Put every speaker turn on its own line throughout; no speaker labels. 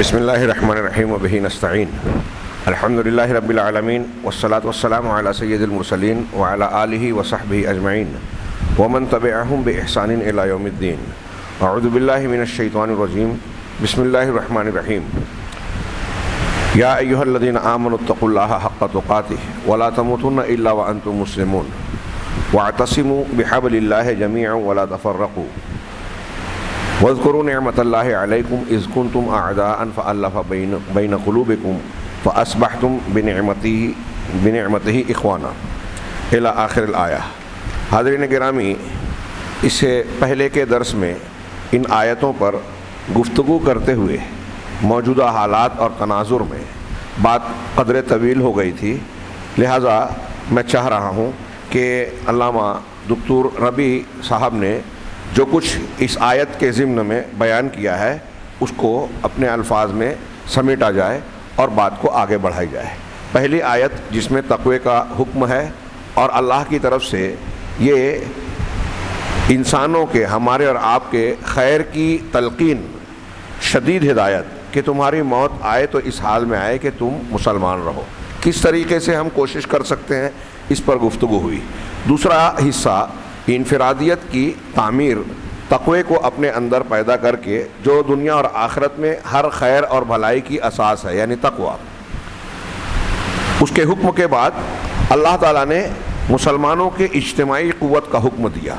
بسم اللہ الرحمن الرحیم وبہ نستعین الحمد للہ رب العالمین والصلاة والسلام علی سید المرسلین وعلی آلہ وصحبہ اجمعین ومن تبعہم بإحسان الی یوم الدین. اعوذ باللہ من الشیطان الرجیم. بسم اللہ الرحمن الرحیم. یا ایہا الذین آمنوا اتقوا اللہ حق تقاتہ ولا تموتن الا وانتم مسلمون واعتصموا بحبل اللہ جميعا ولا تفرقوا واذکروا نعمت اللہ علیکم اذ کنتم اعداء فألف بین قلوبکم فاصبحتم بنعمتہ اخوانا الی آخر الآیہ. حاضرین گرامی، اس سے پہلے کے درس میں ان آیتوں پر گفتگو کرتے ہوئے موجودہ حالات اور تناظر میں بات قدر طویل ہو گئی تھی، لہٰذا میں چاہ رہا ہوں کہ علامہ دکتور ربیع صاحب نے جو کچھ اس آیت کے ضمن میں بیان کیا ہے اس کو اپنے الفاظ میں سمیٹا جائے اور بات کو آگے بڑھائی جائے. پہلی آیت جس میں تقوی کا حکم ہے اور اللہ کی طرف سے یہ انسانوں کے، ہمارے اور آپ کے خیر کی تلقین، شدید ہدایت کہ تمہاری موت آئے تو اس حال میں آئے کہ تم مسلمان رہو. کس طریقے سے ہم کوشش کر سکتے ہیں اس پر گفتگو ہوئی. دوسرا حصہ انفرادیت کی تعمیر، تقوی کو اپنے اندر پیدا کر کے جو دنیا اور آخرت میں ہر خیر اور بھلائی کی اساس ہے، یعنی تقوی. اس کے حکم کے بعد اللہ تعالیٰ نے مسلمانوں کے اجتماعی قوت کا حکم دیا.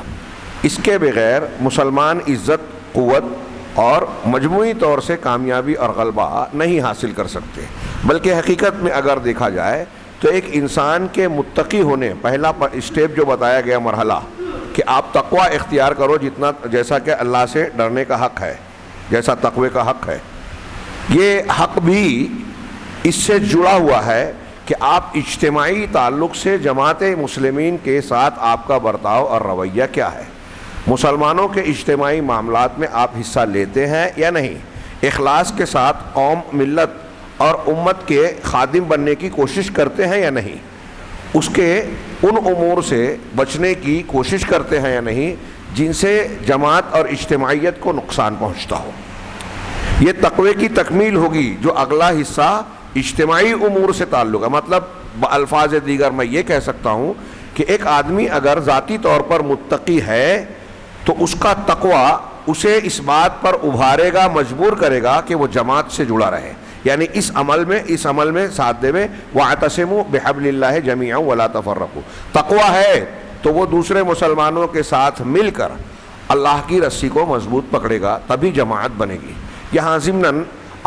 اس کے بغیر مسلمان عزت، قوت اور مجموعی طور سے کامیابی اور غلبہ نہیں حاصل کر سکتے. بلکہ حقیقت میں اگر دیکھا جائے تو ایک انسان کے متقی ہونے، پہلا اسٹیپ جو بتایا گیا مرحلہ کہ آپ تقوی اختیار کرو جیسا کہ اللہ سے ڈرنے کا حق ہے، جیسا تقوی کا حق ہے، یہ حق بھی اس سے جڑا ہوا ہے کہ آپ اجتماعی تعلق سے جماعت مسلمین کے ساتھ آپ کا برتاؤ اور رویہ کیا ہے. مسلمانوں کے اجتماعی معاملات میں آپ حصہ لیتے ہیں یا نہیں، اخلاص کے ساتھ قوم، ملت اور امت کے خادم بننے کی کوشش کرتے ہیں یا نہیں، اس کے ان امور سے بچنے کی کوشش کرتے ہیں یا نہیں جن سے جماعت اور اجتماعیت کو نقصان پہنچتا ہو. یہ تقوی کی تکمیل ہوگی جو اگلا حصہ اجتماعی امور سے تعلق ہے. مطلب بالفاظ دیگر میں یہ کہہ سکتا ہوں کہ ایک آدمی اگر ذاتی طور پر متقی ہے تو اس کا تقوی اسے اس بات پر ابھارے گا، مجبور کرے گا کہ وہ جماعت سے جڑا رہے، یعنی اس عمل میں ساتھ دے میں وَاعْتَصِمُوا بِحَبْلِ اللَّهِ جَمِيعًا وَلَا تَفَرَّقُوا. تقوی ہے تو وہ دوسرے مسلمانوں کے ساتھ مل کر اللہ کی رسی کو مضبوط پکڑے گا، تبھی جماعت بنے گی. یہاں ضمناً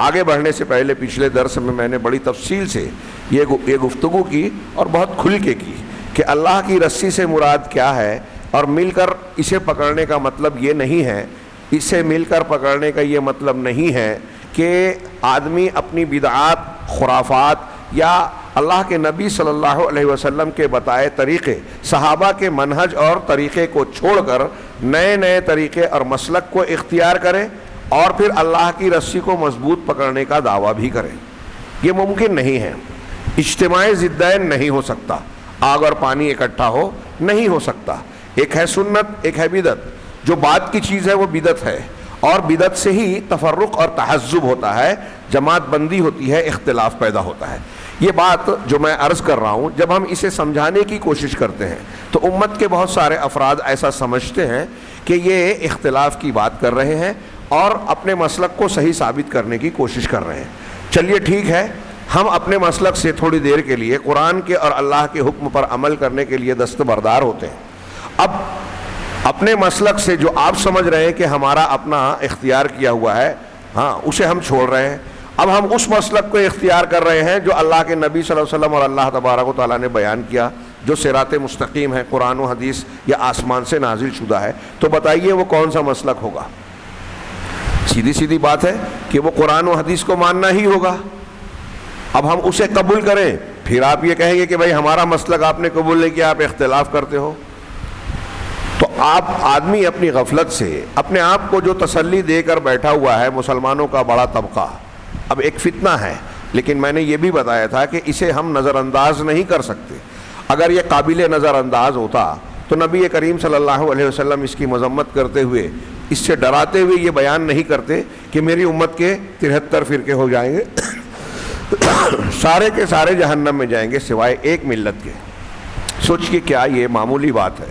آگے بڑھنے سے پہلے پچھلے درس میں نے بڑی تفصیل سے یہ گفتگو کی اور بہت کھل کے کی کہ اللہ کی رسی سے مراد کیا ہے، اور مل کر اسے پکڑنے کا مطلب یہ نہیں ہے، اس سے مل کر پکڑنے کا یہ مطلب نہیں ہے کہ آدمی اپنی بدعات، خرافات یا اللہ کے نبی صلی اللہ علیہ وسلم کے بتائے طریقے، صحابہ کے منہج اور طریقے کو چھوڑ کر نئے طریقے اور مسلک کو اختیار کرے اور پھر اللہ کی رسی کو مضبوط پکڑنے کا دعویٰ بھی کرے. یہ ممکن نہیں ہے. اجتماعی ضدین نہیں ہو سکتا. آگ اور پانی اکٹھا ہو نہیں ہو سکتا. ایک ہے سنت، ایک ہے بدعت. جو بات کی چیز ہے وہ بدعت ہے، اور بدعت سے ہی تفرق اور تحزب ہوتا ہے، جماعت بندی ہوتی ہے، اختلاف پیدا ہوتا ہے. یہ بات جو میں عرض کر رہا ہوں، جب ہم اسے سمجھانے کی کوشش کرتے ہیں تو امت کے بہت سارے افراد ایسا سمجھتے ہیں کہ یہ اختلاف کی بات کر رہے ہیں اور اپنے مسلک کو صحیح ثابت کرنے کی کوشش کر رہے ہیں. چلیے ٹھیک ہے، ہم اپنے مسلک سے تھوڑی دیر کے لیے قرآن کے اور اللہ کے حکم پر عمل کرنے کے لیے دستبردار ہوتے ہیں. اب اپنے مسلک سے جو آپ سمجھ رہے ہیں کہ ہمارا اپنا اختیار کیا ہوا ہے، ہاں، اسے ہم چھوڑ رہے ہیں. اب ہم اس مسلک کو اختیار کر رہے ہیں جو اللہ کے نبی صلی اللہ علیہ وسلم اور اللہ تبارک و تعالیٰ نے بیان کیا، جو صراط مستقیم ہے، قرآن و حدیث یا آسمان سے نازل شدہ ہے. تو بتائیے وہ کون سا مسلک ہوگا؟ سیدھی بات ہے کہ وہ قرآن و حدیث کو ماننا ہی ہوگا. اب ہم اسے قبول کریں، پھر آپ یہ کہیں گے کہ بھائی ہمارا مسلک آپ نے قبول نہیں کیا، آپ اختلاف کرتے ہو. تو آدمی اپنی غفلت سے اپنے آپ کو جو تسلی دے کر بیٹھا ہوا ہے، مسلمانوں کا بڑا طبقہ اب ایک فتنہ ہے، لیکن میں نے یہ بھی بتایا تھا کہ اسے ہم نظر انداز نہیں کر سکتے. اگر یہ قابل نظر انداز ہوتا تو نبی کریم صلی اللہ علیہ وسلم اس کی مذمت کرتے ہوئے اس سے ڈراتے ہوئے یہ بیان نہیں کرتے کہ میری امت کے 73 فرقے ہو جائیں گے، سارے کے سارے جہنم میں جائیں گے سوائے ایک ملت کے۔ سوچئے کیا یہ معمولی بات ہے؟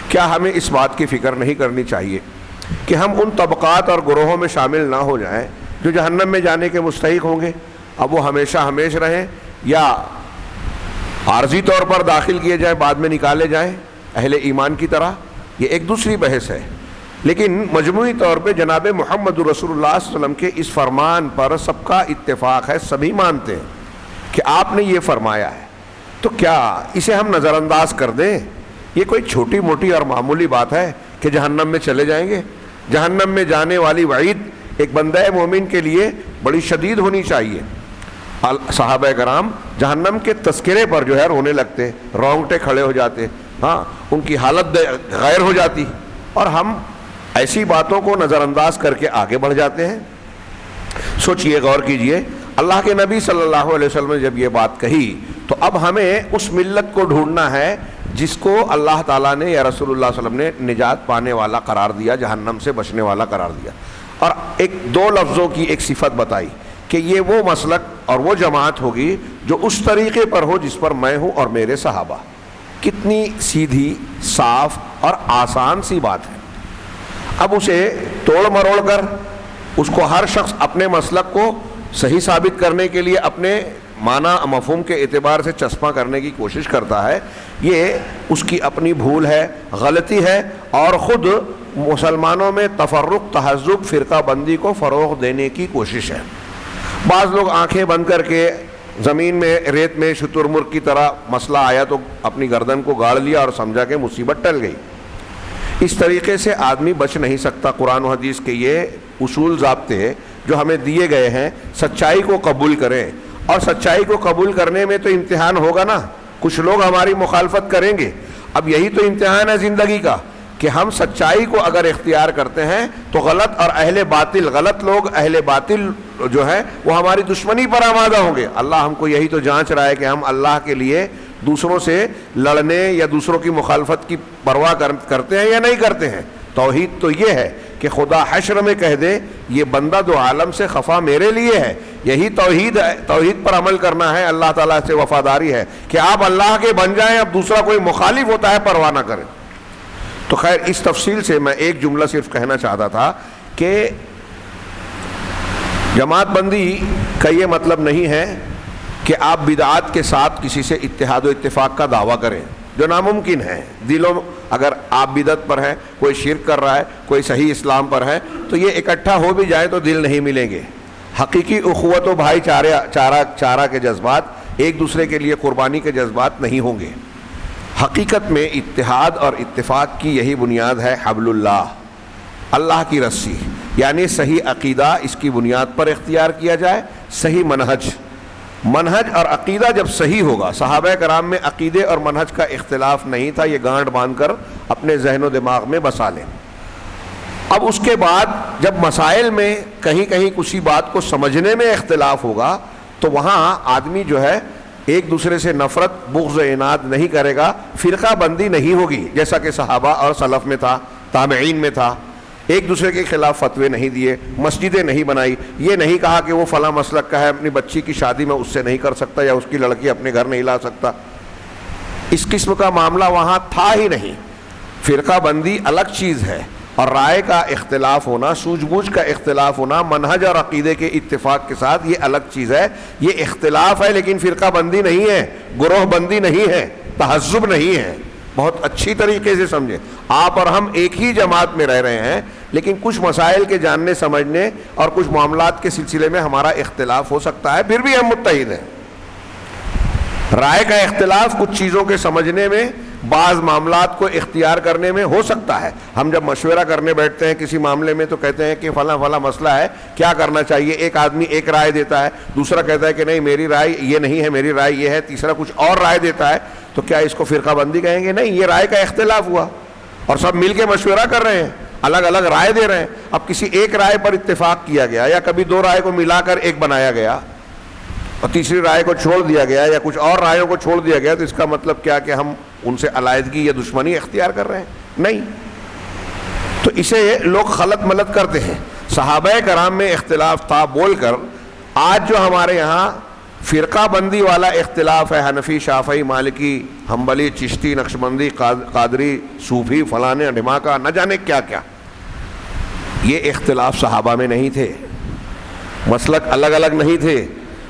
کیا ہمیں اس بات کی فکر نہیں کرنی چاہیے کہ ہم ان طبقات اور گروہوں میں شامل نہ ہو جائیں جو جہنم میں جانے کے مستحق ہوں گے؟ اب وہ ہمیشہ ہمیش رہیں یا عارضی طور پر داخل کیے جائیں، بعد میں نکالے جائیں اہل ایمان کی طرح، یہ ایک دوسری بحث ہے۔ لیکن مجموعی طور پہ جناب محمد رسول اللہ صلی اللہ علیہ وسلم کے اس فرمان پر سب کا اتفاق ہے، سبھی مانتے ہیں کہ آپ نے یہ فرمایا ہے، تو کیا اسے ہم نظر انداز کر دیں؟ یہ کوئی چھوٹی موٹی اور معمولی بات ہے کہ جہنم میں چلے جائیں گے؟ جہنم میں جانے والی وعید ایک بندہ مومن کے لیے بڑی شدید ہونی چاہیے۔ صحابہ کرام جہنم کے تذکرے پر جو ہے رونے لگتے، رونگٹے کھڑے ہو جاتے، ہاں ان کی حالت غیر ہو جاتی، اور ہم ایسی باتوں کو نظر انداز کر کے آگے بڑھ جاتے ہیں۔ سوچئے، غور کیجئے، اللہ کے نبی صلی اللہ علیہ وسلم نے جب یہ بات کہی تو اب ہمیں اس ملت کو ڈھونڈنا ہے جس کو اللہ تعالیٰ نے یا رسول اللہ صلی اللہ علیہ وسلم نے نجات پانے والا قرار دیا، جہنم سے بچنے والا قرار دیا، اور ایک دو لفظوں کی ایک صفت بتائی کہ یہ وہ مسلک اور وہ جماعت ہوگی جو اس طریقے پر ہو جس پر میں ہوں اور میرے صحابہ۔ کتنی سیدھی، صاف اور آسان سی بات ہے۔ اب اسے توڑ مروڑ کر اس کو ہر شخص اپنے مسلک کو صحیح ثابت کرنے کے لیے اپنے معنی مفہوم کے اعتبار سے چسپاں کرنے کی کوشش کرتا ہے، یہ اس کی اپنی بھول ہے، غلطی ہے، اور خود مسلمانوں میں تفرق، تہذب، فرقہ بندی کو فروغ دینے کی کوشش ہے۔ بعض لوگ آنکھیں بند کر کے زمین میں ریت میں شتر مرغ کی طرح مسئلہ آیا تو اپنی گردن کو گاڑ لیا اور سمجھا کہ مصیبت ٹل گئی۔ اس طریقے سے آدمی بچ نہیں سکتا۔ قرآن و حدیث کے یہ اصول ضابطے جو ہمیں دیے گئے ہیں، سچائی کو قبول کریں، اور سچائی کو قبول کرنے میں تو امتحان ہوگا نا، کچھ لوگ ہماری مخالفت کریں گے۔ اب یہی تو امتحان ہے زندگی کا کہ ہم سچائی کو اگر اختیار کرتے ہیں تو غلط اور اہل باطل، غلط لوگ، اہل باطل جو ہے وہ ہماری دشمنی پر آمادہ ہوں گے۔ اللہ ہم کو یہی تو جانچ رہا ہے کہ ہم اللہ کے لیے دوسروں سے لڑنے یا دوسروں کی مخالفت کی پرواہ کرتے ہیں یا نہیں کرتے ہیں۔ توحید تو یہ ہے کہ خدا حشر میں کہہ دے یہ بندہ دو عالم سے خفا میرے لیے ہے، یہی توحید ہے۔ توحید پر عمل کرنا ہے، اللہ تعالیٰ سے وفاداری ہے کہ آپ اللہ کے بن جائیں، اب دوسرا کوئی مخالف ہوتا ہے پرواہ نہ کریں۔ تو خیر، اس تفصیل سے میں ایک جملہ صرف کہنا چاہتا تھا کہ جماعت بندی کا یہ مطلب نہیں ہے کہ آپ بدعات کے ساتھ کسی سے اتحاد و اتفاق کا دعویٰ کریں، جو ناممکن ہے۔ دلوں اگر آپ بدعت پر ہیں، کوئی شرک کر رہا ہے، کوئی صحیح اسلام پر ہے، تو یہ اکٹھا ہو بھی جائے تو دل نہیں ملیں گے۔ حقیقی اخوت و بھائی چارہ کے جذبات، ایک دوسرے کے لیے قربانی کے جذبات نہیں ہوں گے۔ حقیقت میں اتحاد اور اتفاق کی یہی بنیاد ہے، حبل اللہ، اللہ کی رسی، یعنی صحیح عقیدہ اس کی بنیاد پر اختیار کیا جائے، صحیح منہج اور عقیدہ جب صحیح ہوگا۔ صحابہ کرام میں عقیدے اور منہج کا اختلاف نہیں تھا، یہ گانٹ باندھ کر اپنے ذہن و دماغ میں بسا لیں۔ اب اس کے بعد جب مسائل میں کہیں کہیں کسی بات کو سمجھنے میں اختلاف ہوگا تو وہاں آدمی جو ہے ایک دوسرے سے نفرت، بغض، عناد نہیں کرے گا، فرقہ بندی نہیں ہوگی جیسا کہ صحابہ اور سلف میں تھا، تابعین میں تھا۔ ایک دوسرے کے خلاف فتوے نہیں دیے، مسجدیں نہیں بنائی، یہ نہیں کہا کہ وہ فلاں مسلک کا ہے، اپنی بچی کی شادی میں اس سے نہیں کر سکتا یا اس کی لڑکی اپنے گھر نہیں لا سکتا۔ اس قسم کا معاملہ وہاں تھا ہی نہیں۔ فرقہ بندی الگ چیز ہے، اور رائے کا اختلاف ہونا، سوجھ بوجھ کا اختلاف ہونا، منہج اور عقیدے کے اتفاق کے ساتھ، یہ الگ چیز ہے۔ یہ اختلاف ہے لیکن فرقہ بندی نہیں ہے، گروہ بندی نہیں ہے، تہذب نہیں ہے۔ بہت اچھی طریقے سے سمجھیں، آپ اور ہم ایک ہی جماعت میں رہ رہے ہیں، لیکن کچھ مسائل کے جاننے سمجھنے اور کچھ معاملات کے سلسلے میں ہمارا اختلاف ہو سکتا ہے، پھر بھی ہم متحد ہیں۔ رائے کا اختلاف کچھ چیزوں کے سمجھنے میں، بعض معاملات کو اختیار کرنے میں ہو سکتا ہے۔ ہم جب مشورہ کرنے بیٹھتے ہیں کسی معاملے میں تو کہتے ہیں کہ فلاں فلاں مسئلہ ہے، کیا کرنا چاہیے؟ ایک آدمی ایک رائے دیتا ہے، دوسرا کہتا ہے کہ نہیں میری رائے یہ نہیں ہے، میری رائے یہ ہے، تیسرا کچھ اور رائے دیتا ہے، تو کیا اس کو فرقہ بندی کہیں گے؟ نہیں، یہ رائے کا اختلاف ہوا اور سب مل کے مشورہ کر رہے ہیں، الگ الگ رائے دے رہے ہیں۔ اب کسی ایک رائے پر اتفاق کیا گیا یا کبھی دو رائے کو ملا کر ایک بنایا گیا اور تیسری رائے کو چھوڑ دیا گیا یا کچھ اور رائےوں کو چھوڑ دیا گیا، تو اس کا مطلب کیا کہ ہم ان سے علیحدگی یا دشمنی اختیار کر رہے ہیں؟ نہیں۔ تو اسے لوگ خلط ملط کرتے ہیں. صحابہ کرام میں اختلاف تھا بول کر آج جو ہمارے یہاں فرقہ بندی والا اختلاف ہے، حنفی، شافعی، مالکی، حنبلی، چشتی، نقشبندی، قادری، صوفی، فلانے ڈھماکہ، نہ جانے کیا کیا، یہ اختلاف صحابہ میں نہیں تھے، مسلک الگ الگ نہیں تھے.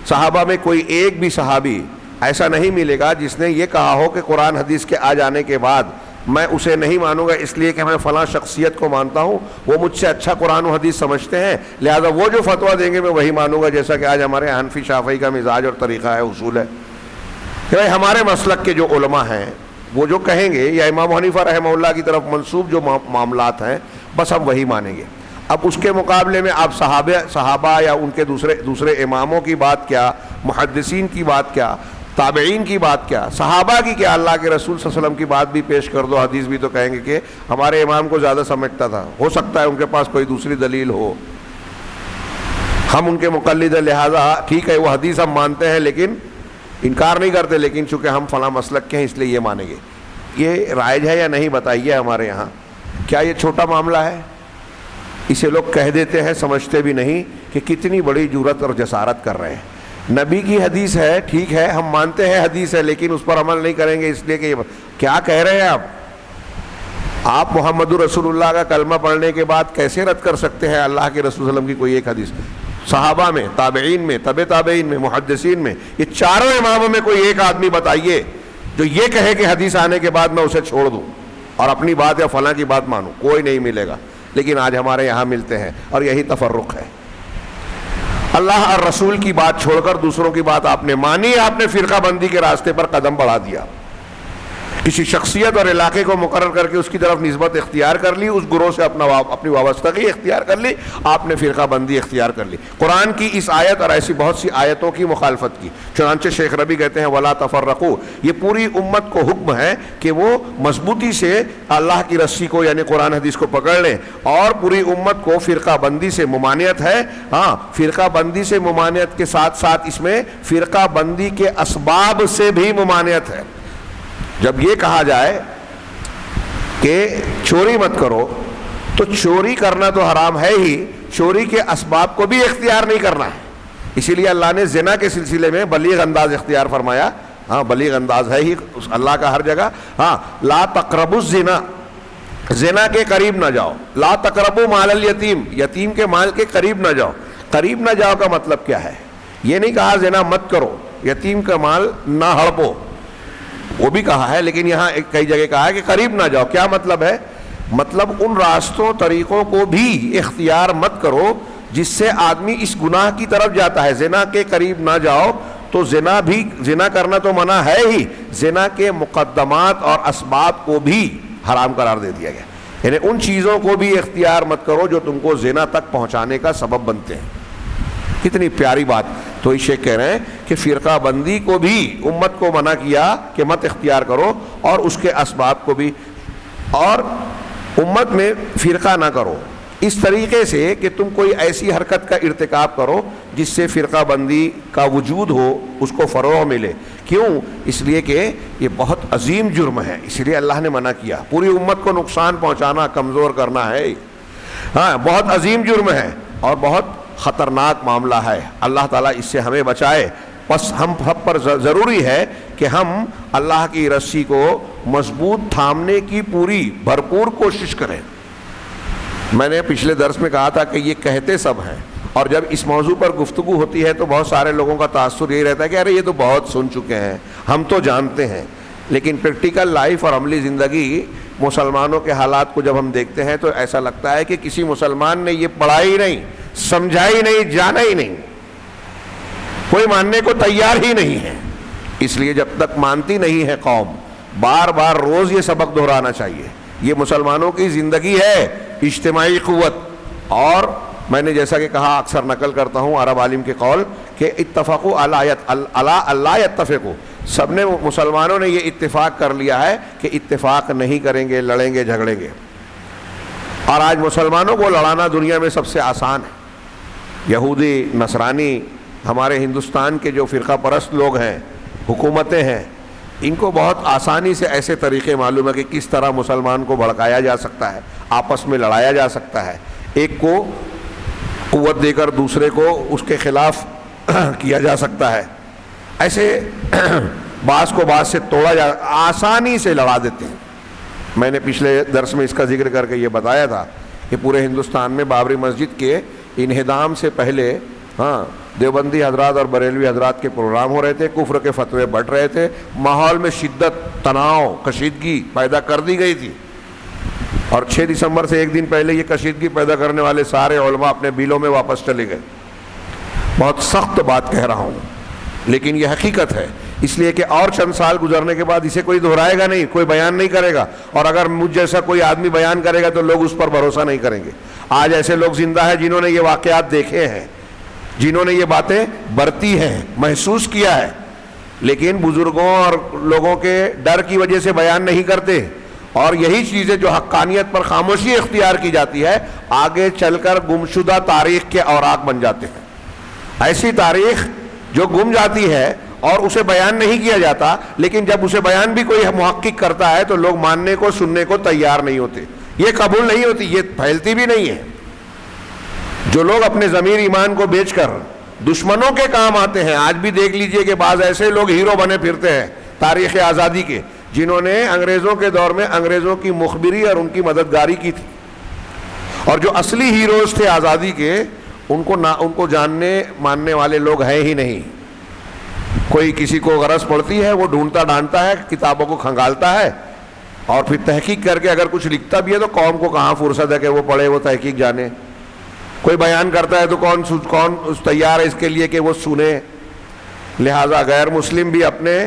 صحابہ میں کوئی ایک بھی صحابی ایسا نہیں ملے گا جس نے یہ کہا ہو کہ قرآن حدیث کے آ جانے کے بعد میں اسے نہیں مانوں گا اس لیے کہ میں فلاں شخصیت کو مانتا ہوں، وہ مجھ سے اچھا قرآن و حدیث سمجھتے ہیں، لہذا وہ جو فتویٰ دیں گے میں وہی مانوں گا، جیسا کہ آج ہمارے حنفی شافعی کا مزاج اور طریقہ ہے، اصول ہے کہ بھائی ہمارے مسلک کے جو علماء ہیں وہ جو کہیں گے، یا امام حنیفہ رحمہ اللہ کی طرف منسوب جو معاملات ہیں بس ہم وہی مانیں گے. اب اس کے مقابلے میں آپ صحابہ یا ان کے دوسرے اماموں کی بات کیا، محدثین کی بات کیا، تابعین کی بات کیا، صحابہ کی کیا، اللہ کے رسول صلی اللہ علیہ وسلم کی بات بھی پیش کر دو، حدیث بھی، تو کہیں گے کہ ہمارے امام کو زیادہ سمجھتا تھا، ہو سکتا ہے ان کے پاس کوئی دوسری دلیل ہو، ہم ان کے مقلد ہیں، لہٰذا ٹھیک ہے وہ حدیث ہم مانتے ہیں لیکن انکار نہیں کرتے، لیکن چونکہ ہم فلاں مسلک کے ہیں اس لیے یہ مانیں گے. یہ رائج ہے یا نہیں بتائیے ہمارے یہاں؟ کیا یہ چھوٹا معاملہ ہے؟ اسے لوگ کہہ دیتے ہیں، سمجھتے بھی نہیں کہ کتنی بڑی جرأت اور جسارت کر رہے ہیں. نبی کی حدیث ہے، ٹھیک ہے ہم مانتے ہیں حدیث ہے، لیکن اس پر عمل نہیں کریں گے اس لیے کہ کیا کہہ رہے ہیں آپ محمد رسول اللہ کا کلمہ پڑھنے کے بعد کیسے رد کر سکتے ہیں اللہ کے رسول صلی اللہ علیہ وسلم کی کوئی ایک حدیث؟ صحابہ میں، تابعین میں، تبع تابعین میں، محدثین میں، یہ چاروں اماموں میں کوئی ایک آدمی بتائیے جو یہ کہے کہ حدیث آنے کے بعد میں اسے چھوڑ دوں اور اپنی بات یا فلاں کی بات مانوں. کوئی نہیں ملے گا، لیکن آج ہمارے یہاں ملتے ہیں اور یہی تفرق ہے. اللہ اور رسول کی بات چھوڑ کر دوسروں کی بات آپ نے مانی، آپ نے فرقہ بندی کے راستے پر قدم بڑھا دیا، کسی شخصیت اور علاقے کو مقرر کر کے اس کی طرف نسبت اختیار کر لی، اس گروہ سے اپنی وابستگی اختیار کر لی، آپ نے فرقہ بندی اختیار کر لی. قرآن کی اس آیت اور ایسی بہت سی آیتوں کی مخالفت کی. چنانچہ شیخ ربیع کہتے ہیں وَلَا تَفَرَّقُوا، یہ پوری امت کو حکم ہے کہ وہ مضبوطی سے اللہ کی رسی کو یعنی قرآن حدیث کو پکڑ لیں، اور پوری امت کو فرقہ بندی سے ممانعت ہے. ہاں، فرقہ بندی سے ممانعت کے ساتھ ساتھ اس میں فرقہ بندی کے اسباب سے بھی ممانعت ہے. جب یہ کہا جائے کہ چوری مت کرو تو چوری کرنا تو حرام ہے ہی، چوری کے اسباب کو بھی اختیار نہیں کرنا ہے. اسی لیے اللہ نے زنا کے سلسلے میں بلیغ انداز اختیار فرمایا. ہاں، بلیغ انداز ہے ہی اللہ کا ہر جگہ. ہاں، لا تقربوا الزنا، زنا کے قریب نہ جاؤ. لا تقربوا مال الیتیم، یتیم کے مال کے قریب نہ جاؤ. قریب نہ جاؤ کا مطلب کیا ہے؟ یہ نہیں کہا زنا مت کرو، یتیم کا مال نہ ہڑپو، وہ بھی کہا ہے، لیکن یہاں کئی جگہ کہا ہے کہ قریب نہ جاؤ. کیا مطلب ہے؟ مطلب ان راستوں طریقوں کو بھی اختیار مت کرو جس سے آدمی اس گناہ کی طرف جاتا ہے. زنا کے قریب نہ جاؤ تو زنا کرنا تو منع ہے ہی، زنا کے مقدمات اور اسباب کو بھی حرام قرار دے دیا گیا. یعنی ان چیزوں کو بھی اختیار مت کرو جو تم کو زنا تک پہنچانے کا سبب بنتے ہیں. کتنی پیاری بات. تو یہ شیخ کہہ رہے ہیں کہ فرقہ بندی کو بھی امت کو منع کیا کہ مت اختیار کرو، اور اس کے اسباب کو بھی، اور امت میں فرقہ نہ کرو اس طریقے سے کہ تم کوئی ایسی حرکت کا ارتکاب کرو جس سے فرقہ بندی کا وجود ہو، اس کو فروغ ملے. کیوں؟ اس لیے کہ یہ بہت عظیم جرم ہے، اس لیے اللہ نے منع کیا. پوری امت کو نقصان پہنچانا، کمزور کرنا ہے، ہاں بہت عظیم جرم ہے اور بہت خطرناک معاملہ ہے. اللہ تعالیٰ اس سے ہمیں بچائے. بس ہم سب پر ضروری ہے کہ ہم اللہ کی رسی کو مضبوط تھامنے کی پوری بھرپور کوشش کریں. میں نے پچھلے درس میں کہا تھا کہ یہ کہتے سب ہیں، اور جب اس موضوع پر گفتگو ہوتی ہے تو بہت سارے لوگوں کا تاثر یہی رہتا ہے کہ ارے یہ تو بہت سن چکے ہیں، ہم تو جانتے ہیں. لیکن پریکٹیکل لائف اور عملی زندگی مسلمانوں کے حالات کو جب ہم دیکھتے ہیں تو ایسا لگتا ہے کہ کسی مسلمان نے یہ پڑھا ہی نہیں، سمجھا ہی نہیں، جانا ہی نہیں، کوئی ماننے کو تیار ہی نہیں ہے. اس لیے جب تک مانتی نہیں ہے قوم، بار بار روز یہ سبق دہرانا چاہیے. یہ مسلمانوں کی زندگی ہے، اجتماعی قوت. اور میں نے جیسا کہ کہا، اکثر نقل کرتا ہوں عرب عالم کے قول کہ اتفقوا علی اللہ یتفقوا، سب نے مسلمانوں نے یہ اتفاق کر لیا ہے کہ اتفاق نہیں کریں گے، لڑیں گے، جھگڑیں گے. اور آج مسلمانوں کو لڑانا دنیا میں سب سے آسان ہے. یہودی، نصرانی، ہمارے ہندوستان کے جو فرقہ پرست لوگ ہیں، حکومتیں ہیں، ان کو بہت آسانی سے ایسے طریقے معلوم ہے کہ کس طرح مسلمان کو بھڑکایا جا سکتا ہے، آپس میں لڑایا جا سکتا ہے، ایک کو قوت دے کر دوسرے کو اس کے خلاف کیا جا سکتا ہے، ایسے بعض کو بعض سے توڑا جا، آسانی سے لڑا دیتے ہیں۔ میں نے پچھلے درس میں اس کا ذکر کر کے یہ بتایا تھا کہ پورے ہندوستان میں بابری مسجد کے انہدام سے پہلے دیوبندی حضرات اور بریلوی حضرات کے پروگرام ہو رہے تھے، کفر کے فتوے بڑھ رہے تھے، ماحول میں شدت، تناؤ، کشیدگی پیدا کر دی گئی تھی، اور 6 دسمبر سے ایک دن پہلے یہ کشیدگی پیدا کرنے والے سارے علماء اپنے بیلوں میں واپس چلے گئے۔ بہت سخت بات کہہ رہا ہوں لیکن یہ حقیقت ہے، اس لیے کہ اور چند سال گزرنے کے بعد اسے کوئی دہرائے گا نہیں، کوئی بیان نہیں کرے گا، اور اگر مجھ جیسا کوئی آدمی بیان کرے گا تو لوگ اس پر بھروسہ نہیں کریں گے۔ آج ایسے لوگ زندہ ہیں جنہوں نے یہ واقعات دیکھے ہیں، جنہوں نے یہ باتیں برتی ہیں، محسوس کیا ہے، لیکن بزرگوں اور لوگوں کے ڈر کی وجہ سے بیان نہیں کرتے، اور یہی چیزیں جو حقانیت پر خاموشی اختیار کی جاتی ہے آگے چل کر گمشدہ تاریخ کے اوراق بن جاتے ہیں۔ ایسی تاریخ جو گم جاتی ہے اور اسے بیان نہیں کیا جاتا، لیکن جب اسے بیان بھی کوئی محقق کرتا ہے تو لوگ ماننے کو، سننے کو تیار نہیں ہوتے، یہ قبول نہیں ہوتی، یہ پھیلتی بھی نہیں ہے۔ جو لوگ اپنے ضمیر ایمان کو بیچ کر دشمنوں کے کام آتے ہیں، آج بھی دیکھ لیجئے کہ بعض ایسے لوگ ہیرو بنے پھرتے ہیں تاریخ آزادی کے، جنہوں نے انگریزوں کے دور میں انگریزوں کی مخبری اور ان کی مددگاری کی تھی، اور جو اصلی ہیروز تھے آزادی کے ان کو جاننے ماننے والے لوگ ہیں ہی نہیں۔ کوئی کسی کو غرض پڑتی ہے وہ ڈھونڈتا ڈھانڈتا ہے، کتابوں کو کھنگالتا ہے، اور پھر تحقیق کر کے اگر کچھ لکھتا بھی ہے تو قوم کو کہاں فرصت ہے کہ وہ پڑھے، وہ تحقیق جانے۔ کوئی بیان کرتا ہے تو کون تیار ہے اس کے لیے کہ وہ سنے۔ لہٰذا غیر مسلم بھی اپنے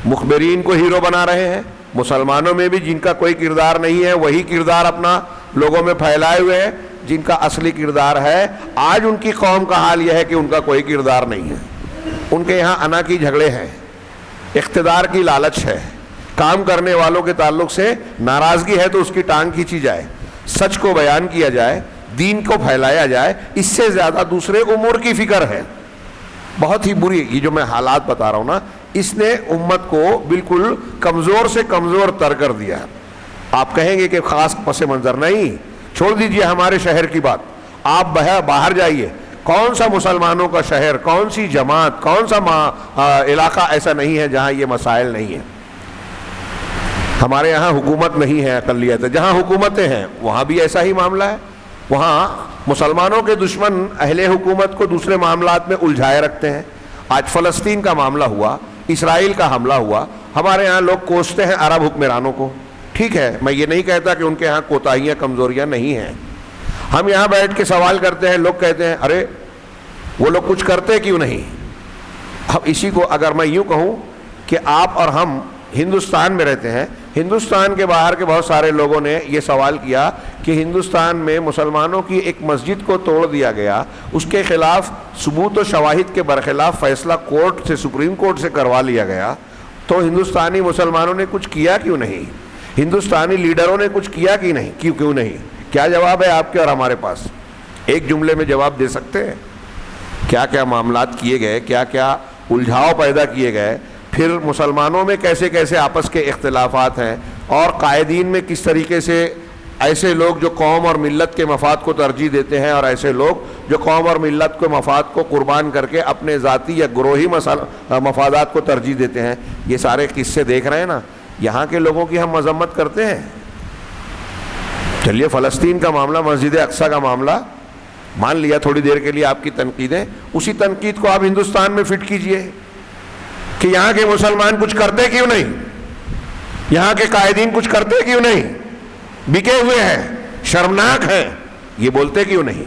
مخبرین کو ہیرو بنا رہے ہیں، مسلمانوں میں بھی جن کا کوئی کردار نہیں ہے وہی کردار اپنا لوگوں میں پھیلائے ہوئے ہیں، جن کا اصلی کردار ہے آج ان کی قوم کا حال یہ ہے کہ ان کا کوئی کردار نہیں ہے۔ ان کے یہاں انا کی جھگڑے ہیں، اقتدار کی لالچ ہے، کام کرنے والوں کے تعلق سے ناراضگی ہے تو اس کی ٹانگ کھینچی جائے، سچ کو بیان کیا جائے، دین کو پھیلایا جائے، اس سے زیادہ دوسرے امور کی فکر ہے۔ بہت ہی بری یہ جو میں حالات بتا رہا ہوں نا، اس نے امت کو بالکل کمزور سے کمزور تر کر دیا۔ آپ کہیں گے کہ خاص پس منظر نہیں، چھوڑ دیجئے ہمارے شہر کی بات، آپ باہر جائیے، کون سا مسلمانوں کا شہر، کون سی جماعت، کون سا علاقہ ایسا نہیں ہے جہاں یہ مسائل نہیں ہیں۔ ہمارے یہاں حکومت نہیں ہے، اقلیت ہے، جہاں حکومتیں ہیں وہاں بھی ایسا ہی معاملہ ہے، وہاں مسلمانوں کے دشمن اہل حکومت کو دوسرے معاملات میں الجھائے رکھتے ہیں۔ آج فلسطین کا معاملہ ہوا، اسرائیل کا حملہ ہوا، ہمارے ہاں لوگ کوستے ہیں عرب حکمرانوں کو، ٹھیک ہے، میں یہ نہیں کہتا کہ ان کے ہاں کوتاہیاں کمزوریاں نہیں ہیں، ہم یہاں بیٹھ کے سوال کرتے ہیں، لوگ کہتے ہیں ارے وہ لوگ کچھ کرتے کیوں نہیں۔ اب اسی کو اگر میں یوں کہوں کہ آپ اور ہم ہندوستان میں رہتے ہیں، ہندوستان کے باہر کے بہت سارے لوگوں نے یہ سوال کیا کہ ہندوستان میں مسلمانوں کی ایک مسجد کو توڑ دیا گیا، اس کے خلاف ثبوت و شواہد کے برخلاف فیصلہ کورٹ سے، سپریم کورٹ سے کروا لیا گیا، تو ہندوستانی مسلمانوں نے کچھ کیا کیوں نہیں؟ ہندوستانی لیڈروں نے کچھ کیا کہ نہیں؟ کیوں نہیں؟ کیا جواب ہے آپ کے اور ہمارے پاس؟ ایک جملے میں جواب دے سکتے ہیں؟ کیا کیا معاملات کیے گئے، کیا کیا الجھاؤ پیدا کیے گئے، پھر مسلمانوں میں کیسے کیسے آپس کے اختلافات ہیں، اور قائدین میں کس طریقے سے ایسے لوگ جو قوم اور ملت کے مفاد کو ترجیح دیتے ہیں، اور ایسے لوگ جو قوم اور ملت کے مفاد کو قربان کر کے اپنے ذاتی یا گروہی مفادات کو ترجیح دیتے ہیں۔ یہ سارے قصے دیکھ رہے ہیں نا، یہاں کے لوگوں کی ہم مذمت کرتے ہیں۔ چلیے فلسطین کا معاملہ، مسجد اقصیٰ کا معاملہ مان لیا تھوڑی دیر کے لیے آپ کی تنقیدیں، اسی تنقید کو آپ ہندوستان میں فٹ کیجئے کہ یہاں کے مسلمان کچھ کرتے کیوں نہیں، یہاں کے قائدین کچھ کرتے کیوں نہیں، بکے ہوئے ہیں، شرمناک ہیں، یہ بولتے کیوں نہیں؟